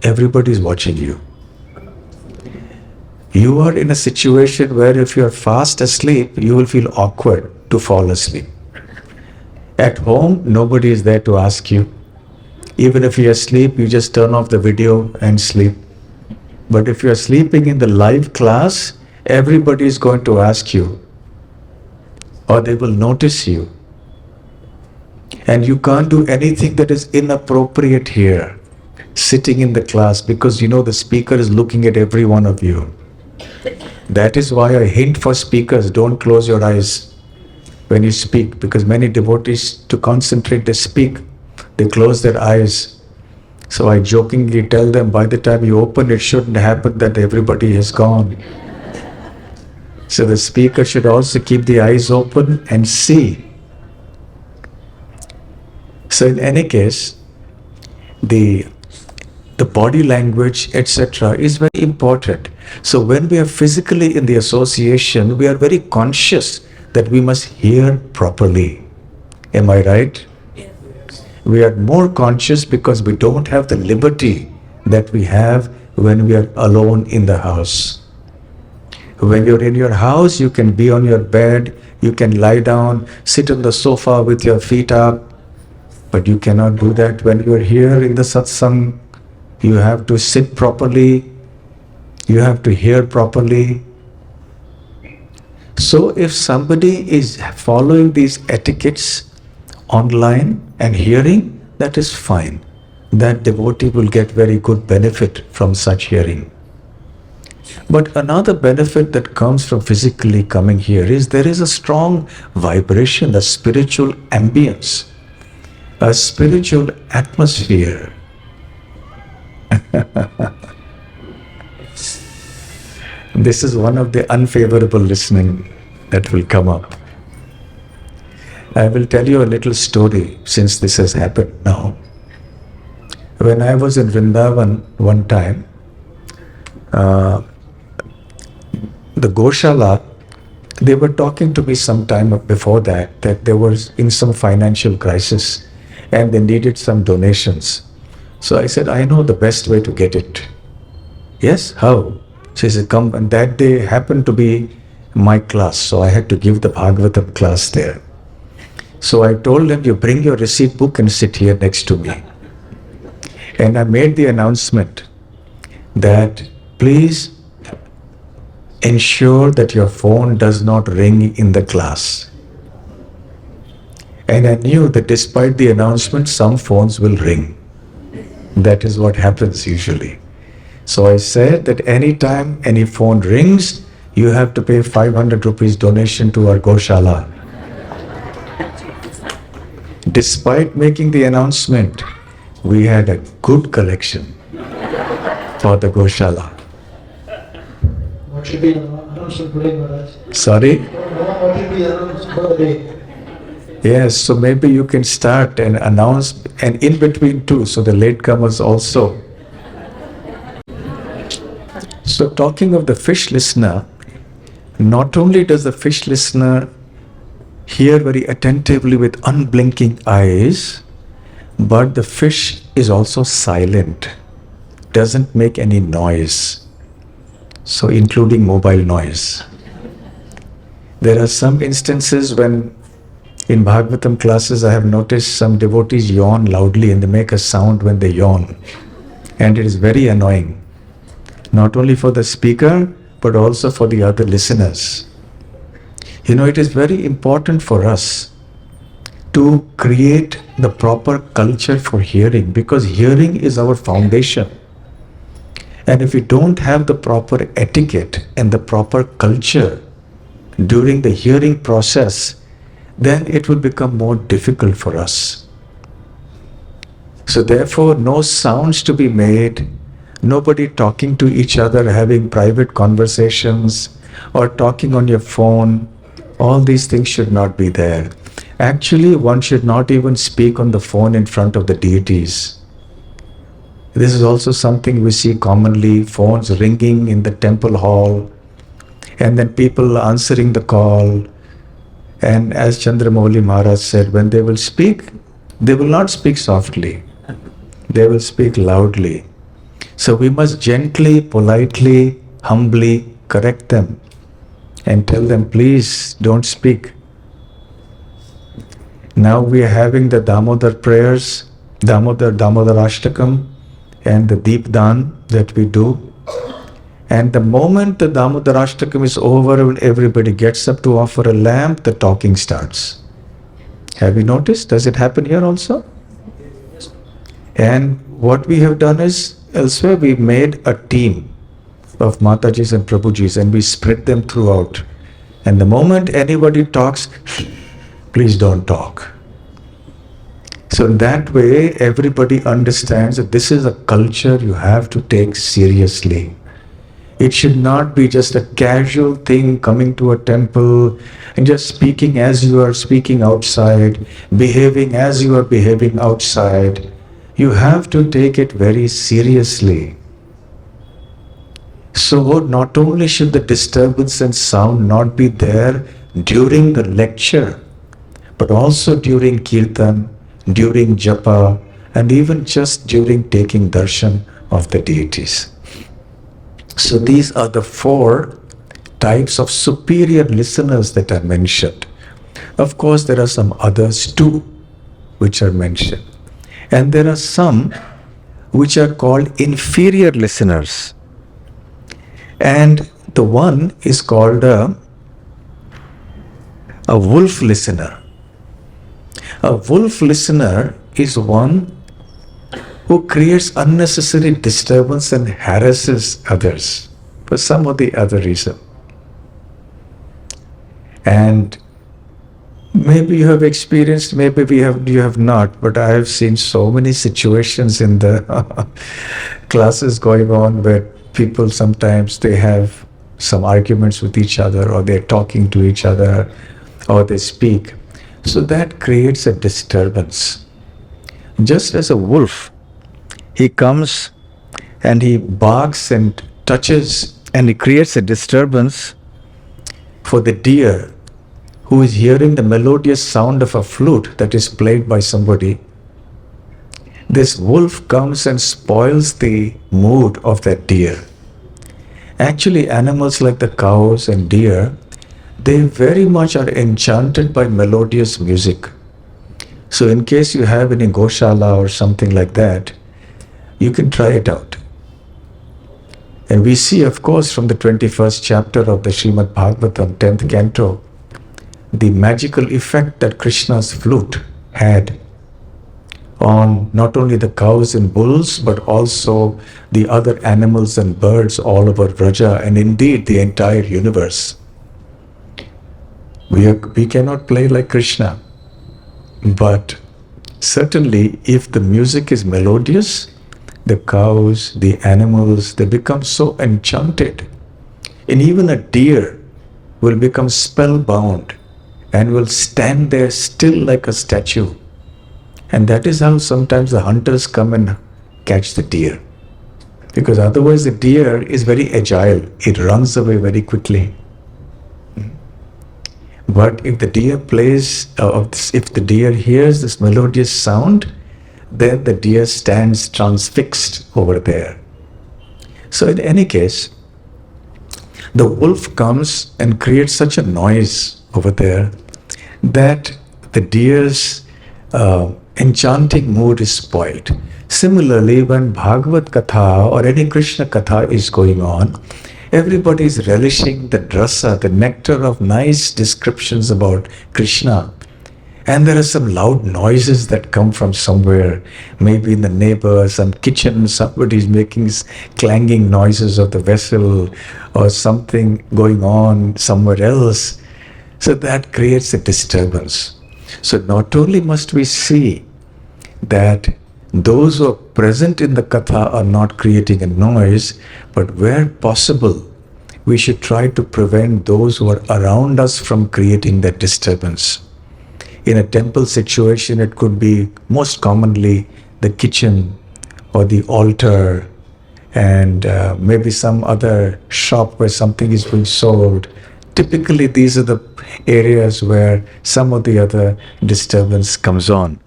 Speaker 1: everybody is watching you. You are in a situation where if you are fast asleep, you will feel awkward to fall asleep. At home, nobody is there to ask you. Even if you are asleep, you just turn off the video and sleep. But if you are sleeping in the live class, everybody is going to ask you, or they will notice you. And you can't do anything that is inappropriate here, sitting in the class, because the speaker is looking at every one of you. That is why I hint for speakers, don't close your eyes when you speak, because many devotees, to concentrate, they speak, they close their eyes. So I jokingly tell them, by the time you open, it shouldn't happen that everybody has gone. So the speaker should also keep the eyes open and see. So in any case, the body language, etc., is very important. So when we are physically in the association, we are very conscious that we must hear properly. Am I right? We are more conscious because we don't have the liberty that we have when we are alone in the house. When you're in your house, you can be on your bed, you can lie down, sit on the sofa with your feet up, but you cannot do that when you're here in the satsang. You have to sit properly, you have to hear properly. So if somebody is following these etiquettes online and hearing, that is fine. That devotee will get very good benefit from such hearing. But another benefit that comes from physically coming here is there is a strong vibration, a spiritual ambience, a spiritual atmosphere. This is one of the unfavorable listening that will come up. I will tell you a little story since this has happened now. When I was in Vrindavan one time, the Goshala, they were talking to me some time before that they were in some financial crisis and they needed some donations. So I said, I know the best way to get it. Yes, how? She said, come. And that day happened to be my class, so I had to give the Bhagavatam class there. So I told them, you bring your receipt book and sit here next to me. And I made the announcement that please ensure that your phone does not ring in the class. And I knew that despite the announcement, some phones will ring. That is what happens usually. So I said that anytime any phone rings, you have to pay 500 rupees donation to our Goshala. Despite making the announcement, we had a good collection for the Goshala.
Speaker 2: What should be announced today, Maharaj?
Speaker 1: Sorry?
Speaker 2: What should be announced for the day?
Speaker 1: Yes, so maybe you can start and announce, and in between too, so the latecomers also. So talking of the fish listener, not only does the fish listener hear very attentively with unblinking eyes, but the fish is also silent, doesn't make any noise. So including mobile noise. There are some instances when in Bhagavatam classes I have noticed some devotees yawn loudly and they make a sound when they yawn. And it is very annoying. Not only for the speaker, but also for the other listeners. You know, it is very important for us to create the proper culture for hearing, because hearing is our foundation. And if we don't have the proper etiquette and the proper culture during the hearing process, then it will become more difficult for us. So therefore, no sounds to be made, nobody talking to each other, having private conversations, or talking on your phone. All these things should not be there. Actually, one should not even speak on the phone in front of the deities. This is also something we see commonly, phones ringing in the temple hall, and then people answering the call. And as Chandramouli Maharaj said, when they will speak, they will not speak softly. They will speak loudly. So we must gently, politely, humbly correct them and tell them, please don't speak. Now we are having the Damodar prayers, Damodar Ashtakam, and the Deep Dan that we do. And the moment the Damodar Ashtakam is over and everybody gets up to offer a lamp, the talking starts. Have you noticed? Does it happen here also? And what we have done is, elsewhere we made a team of Matajis and Prabhujis, and we spread them throughout. And the moment anybody talks, please don't talk. So in that way, everybody understands that this is a culture you have to take seriously. It should not be just a casual thing coming to a temple and just speaking as you are speaking outside, behaving as you are behaving outside. You have to take it very seriously. So not only should the disturbance and sound not be there during the lecture, but also during kirtan, during japa, and even just during taking darshan of the deities. So these are the 4 types of superior listeners that are mentioned. Of course, there are some others too which are mentioned. And there are some which are called inferior listeners. And the one is called a wolf listener. A wolf listener is one who creates unnecessary disturbance and harasses others for some or the other reason. And maybe you have experienced, maybe you have not, but I have seen so many situations in the classes going on where people sometimes they have some arguments with each other, or they're talking to each other, or they speak. So that creates a disturbance. Just as a wolf, he comes and he barks and touches and he creates a disturbance for the deer who is hearing the melodious sound of a flute that is played by somebody. This wolf comes and spoils the mood of that deer. Actually, animals like the cows and deer, they very much are enchanted by melodious music. So in case you have any goshala or something like that, you can try it out. And we see, of course, from the 21st chapter of the Srimad Bhagavatam, 10th canto, the magical effect that Krishna's flute had on not only the cows and bulls, but also the other animals and birds all over Vraja, and indeed the entire universe. We cannot play like Krishna, but certainly if the music is melodious, the cows, the animals, they become so enchanted. And even a deer will become spellbound and will stand there still like a statue. And that is how sometimes the hunters come and catch the deer. Because otherwise the deer is very agile. It runs away very quickly. But if the deer if the deer hears this melodious sound, then the deer stands transfixed over there. So in any case, the wolf comes and creates such a noise over there that the deer's enchanting mood is spoiled. Similarly, when Bhagavad Katha or any Krishna Katha is going on, everybody is relishing the rasa, the nectar of nice descriptions about Krishna. And there are some loud noises that come from somewhere, maybe in the neighbor, some kitchen, somebody is making clanging noises of the vessel or something going on somewhere else. So that creates a disturbance. So not only must we see that those who are present in the katha are not creating a noise, but where possible, we should try to prevent those who are around us from creating that disturbance. In a temple situation, it could be most commonly the kitchen or the altar and maybe some other shop where something is being sold. Typically, these are the areas where some of the other disturbance comes on.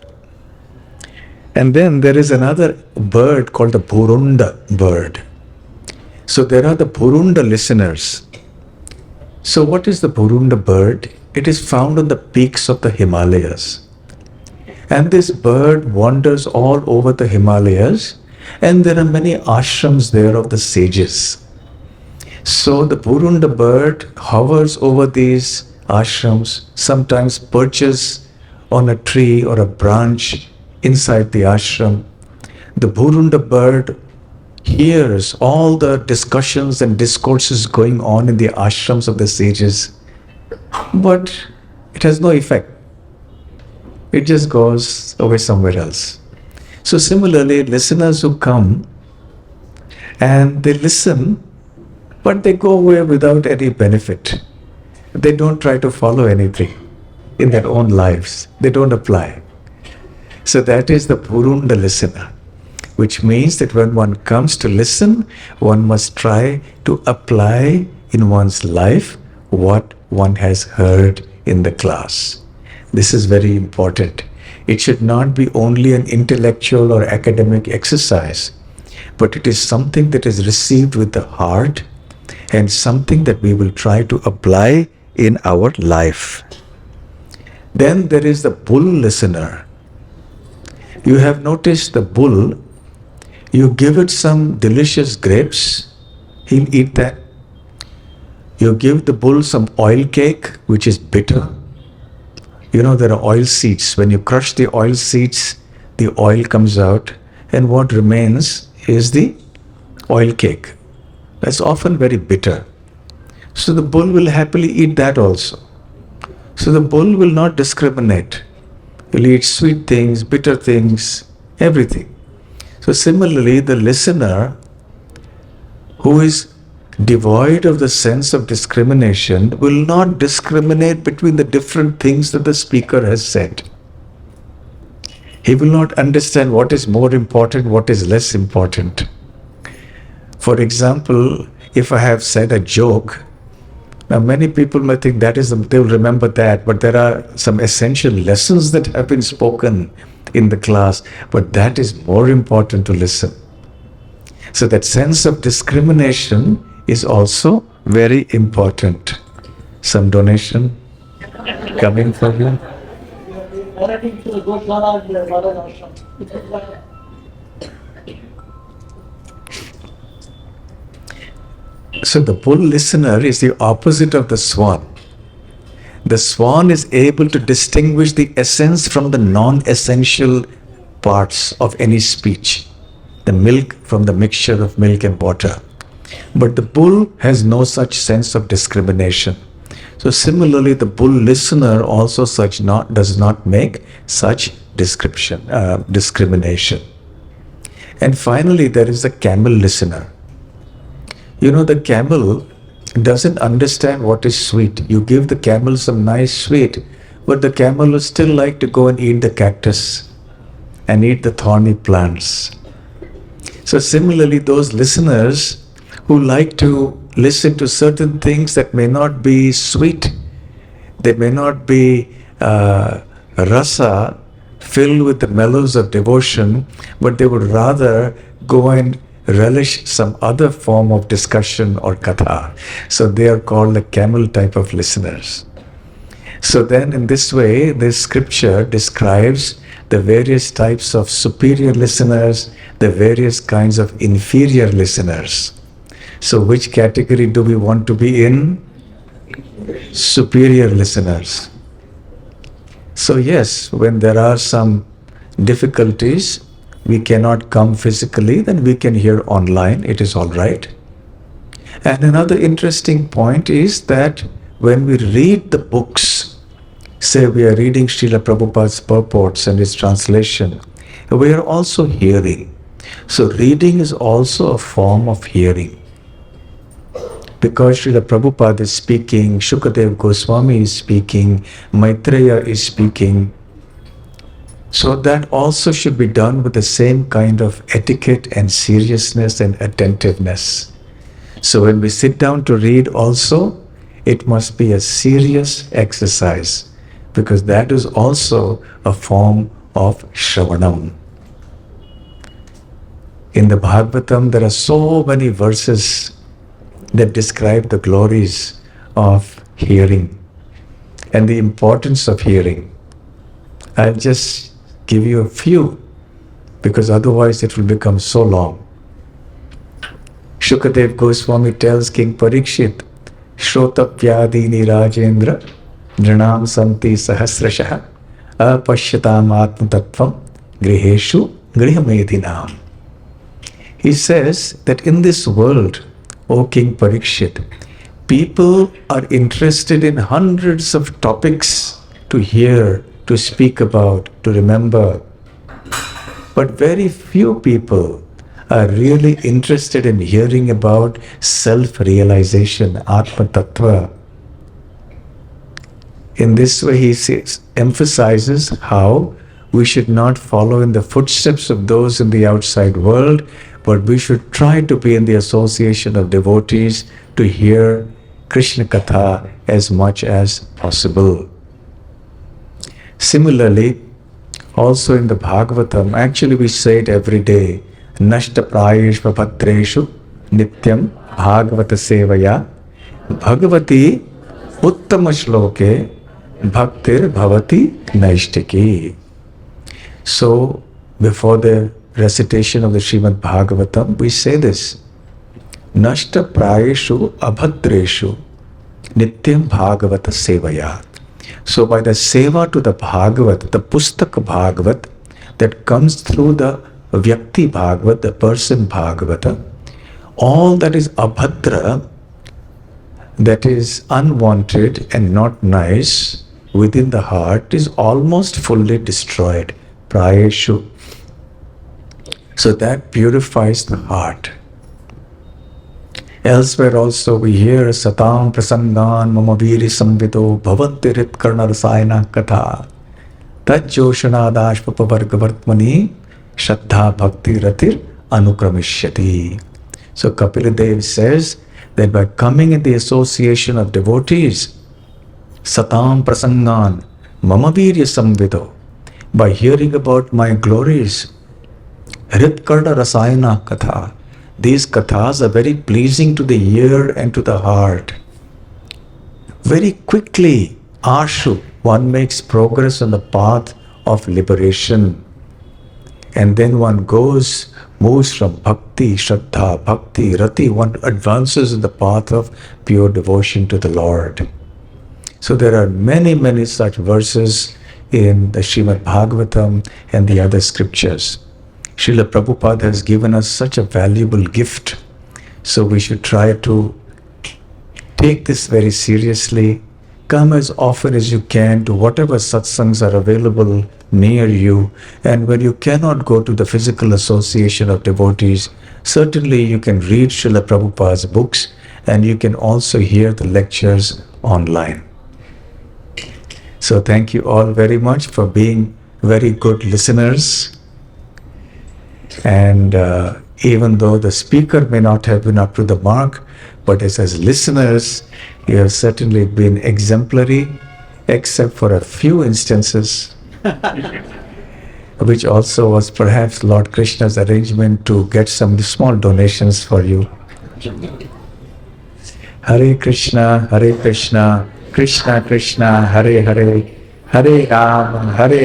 Speaker 1: And then there is another bird called the Purunda bird. So there are the Purunda listeners. So what is the Purunda bird? It is found on the peaks of the Himalayas. And this bird wanders all over the Himalayas, and there are many ashrams there of the sages. So the Purunda bird hovers over these ashrams, sometimes perches on a tree or a branch inside the ashram. The Purunda bird hears all the discussions and discourses going on in the ashrams of the sages, but it has no effect. It just goes away somewhere else. So similarly, listeners who come and they listen, but they go away without any benefit. They don't try to follow anything in their own lives. They don't apply. So that is the purana listener, which means that when one comes to listen, one must try to apply in one's life what one has heard in the class. This is very important. It should not be only an intellectual or academic exercise, but it is something that is received with the heart and something that we will try to apply in our life. Then there is the bull listener. You have noticed the bull, you give it some delicious grapes, he'll eat that. You give the bull some oil cake, which is bitter. You know, there are oil seeds. When you crush the oil seeds, the oil comes out, and what remains is the oil cake. That's often very bitter. So the bull will happily eat that also. So the bull will not discriminate. He'll eat sweet things, bitter things, everything. So similarly, the listener who is devoid of the sense of discrimination will not discriminate between the different things that the speaker has said. He will not understand what is more important, what is less important. For example, if I have said a joke, now many people may think that is, they will remember that, but there are some essential lessons that have been spoken in the class, but that is more important to listen. So that sense of discrimination is also very important. Some donation coming from you?
Speaker 2: Donating to the Goswala and the Bharat Ashram.
Speaker 1: So the bull listener is the opposite of the swan. The swan is able to distinguish the essence from the non-essential parts of any speech. The milk from the mixture of milk and water. But the bull has no such sense of discrimination. So similarly, the bull listener also does not make such discrimination. And finally, there is the camel listener. You know, the camel doesn't understand what is sweet. You give the camel some nice sweet, but the camel will still like to go and eat the cactus and eat the thorny plants. So similarly, those listeners who like to listen to certain things that may not be sweet, they may not be rasa, filled with the mellows of devotion, but they would rather go and relish some other form of discussion or katha. So they are called the camel type of listeners. So then in this way, this scripture describes the various types of superior listeners, the various kinds of inferior listeners. So which category do we want to be in? Superior listeners. So yes, when there are some difficulties, we cannot come physically, then we can hear online, it is all right. And another interesting point is that when we read the books, say we are reading Srila Prabhupada's purports and his translation, we are also hearing. So reading is also a form of hearing. Because Srila Prabhupada is speaking, Shukadev Goswami is speaking, Maitreya is speaking, so that also should be done with the same kind of etiquette and seriousness and attentiveness. So when we sit down to read also, it must be a serious exercise, because that is also a form of Shravanam. In the Bhagavatam, there are so many verses that describe the glories of hearing and the importance of hearing. I'll just give you a few, because otherwise it will become so long. Shukadev Goswami tells King Parikshit, Shrotapyadini Rajendra Nrinam Santi Sahasrashaha Apashyatam Atma Tattvam Griheshu Grihamedhinam. He says that in this world, O King Parikshit, people are interested in hundreds of topics to hear, to speak about, to remember. But very few people are really interested in hearing about self-realization, Atma Tattva. In this way, he emphasizes how we should not follow in the footsteps of those in the outside world, but we should try to be in the association of devotees to hear Krishna Katha as much as possible. Similarly, also in the Bhagavatam, actually we say it every day, Nashta Prayeshva Bhatreshu Nityam Bhagavata Sevaya Bhagavati Uttama Shloke Bhaktir Bhavati Naishtiki. So, before the recitation of the Srimad Bhagavatam, we say this, Nashta Prayeshu Abhadreshu Nityam Bhagavata Sevaya. So by the seva to the Bhagavat, the Pustak Bhagavat that comes through the Vyakti Bhagavat, the person Bhagavata, all that is abhadra, that is unwanted and not nice within the heart is almost fully destroyed. Prayeshu. So that purifies the heart. Elsewhere also we hear Satam Prasangan Mamaviri Samvito Bhavanti Ritkarna Rasayana Katha Tajjoshanadash Papavargavartmani Shraddha Bhakti Ratir Anukramishyati. So Kapila says that by coming in the association of devotees, Satam Prasangan Mamavirya Samvito, by hearing about my glories, Ritkarna Rasayana Katha, these kathas are very pleasing to the ear and to the heart. Very quickly, ashu, one makes progress on the path of liberation. And then one moves from bhakti, shraddha, bhakti, rati, one advances in the path of pure devotion to the Lord. So there are many, many such verses in the Srimad Bhagavatam and the other scriptures. Srila Prabhupada has given us such a valuable gift, so we should try to take this very seriously. Come as often as you can to whatever satsangs are available near you, and when you cannot go to the physical association of devotees, certainly you can read Srila Prabhupada's books and you can also hear the lectures online. So thank you all very much for being very good listeners. And even though the speaker may not have been up to the mark, but as listeners, you have certainly been exemplary, except for a few instances, which also was perhaps Lord Krishna's arrangement to get some small donations for you. Hare Krishna, Krishna Krishna, Hare Hare, Hare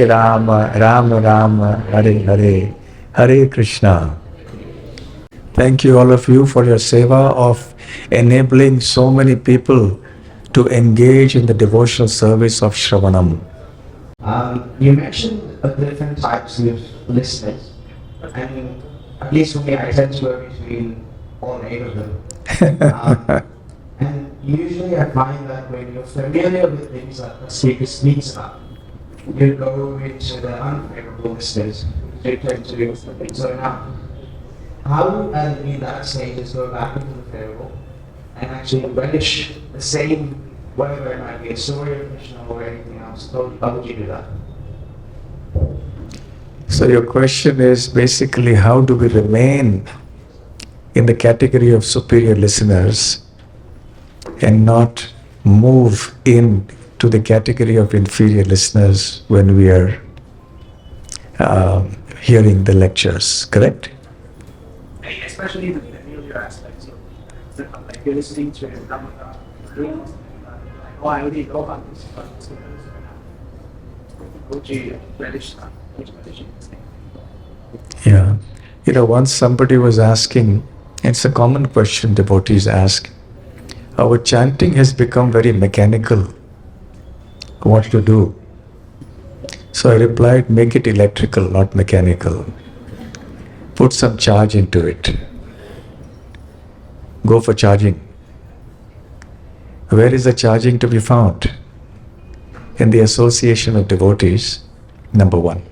Speaker 1: Rama, Rama Rama, Hare Hare. Hare Krishna. Thank you all of you for your seva of enabling so many people to engage in the devotional service of Shravanam.
Speaker 2: You mentioned different types of listeners, and at least for me, I tend to work between all 8 of them. And usually I find that when you're familiar with things that the speaker speaks about, you go into the unfavorable listeners. So now, how and in that stage is go back into the favorable and actually relish the same, whether it might be a story of Krishna or anything else? How would you do that?
Speaker 1: So your question is basically how do we remain in the category of superior listeners and not move in to the category of inferior listeners when we are hearing the lectures, correct?
Speaker 3: Especially the familiar aspects of like you're listening to Ramada, oh, I already know about this, but it's would you relish that?
Speaker 1: Yeah. Once somebody was asking, it's a common question devotees ask, our chanting has become very mechanical. What to do? So I replied, make it electrical, not mechanical. Put some charge into it. go for charging. Where is the charging to be found? In the association of devotees, number one.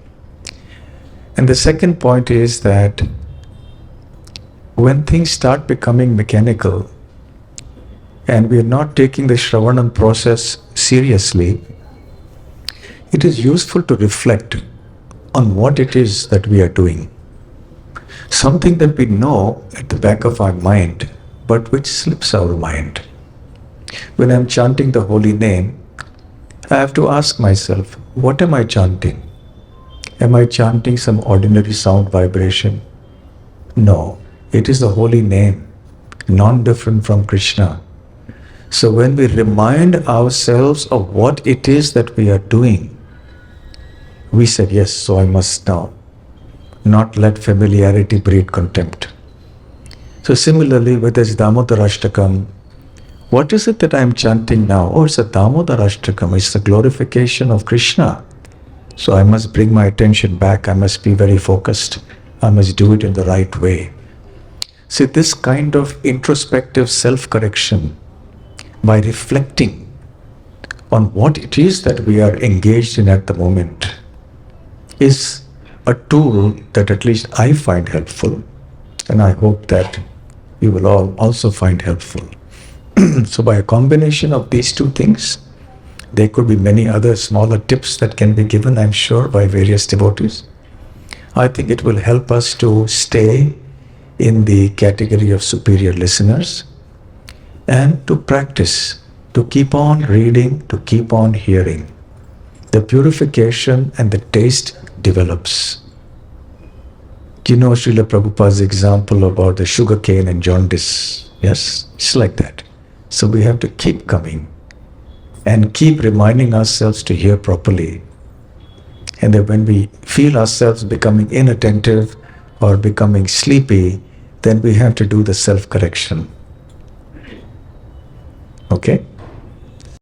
Speaker 1: And the second point is that when things start becoming mechanical and we are not taking the Shravanam process seriously, it is useful to reflect on what it is that we are doing. Something that we know at the back of our mind, but which slips our mind. When I'm chanting the holy name, I have to ask myself, what am I chanting? Am I chanting some ordinary sound vibration? No, it is the holy name, non-different from Krishna. So when we remind ourselves of what it is that we are doing, we said, yes, so I must now not let familiarity breed contempt. So similarly with this Damodarashtakam, what is it that I am chanting now? Oh, it's a Damodarashtakam, it's the glorification of Krishna. So I must bring my attention back, I must be very focused, I must do it in the right way. See, this kind of introspective self-correction, by reflecting on what it is that we are engaged in at the moment, is a tool that at least I find helpful, and I hope that you will all also find helpful. So by a combination of these two things, there could be many other smaller tips that can be given, I'm sure, by various devotees. I think it will help us to stay in the category of superior listeners and to practice, to keep on reading, to keep on hearing. The purification and the taste develops. Do you know Srila Prabhupada's example about the sugar cane and jaundice? Yes, it's like that. So we have to keep coming and keep reminding ourselves to hear properly. And that when we feel ourselves becoming inattentive or becoming sleepy, then we have to do the self-correction. Okay?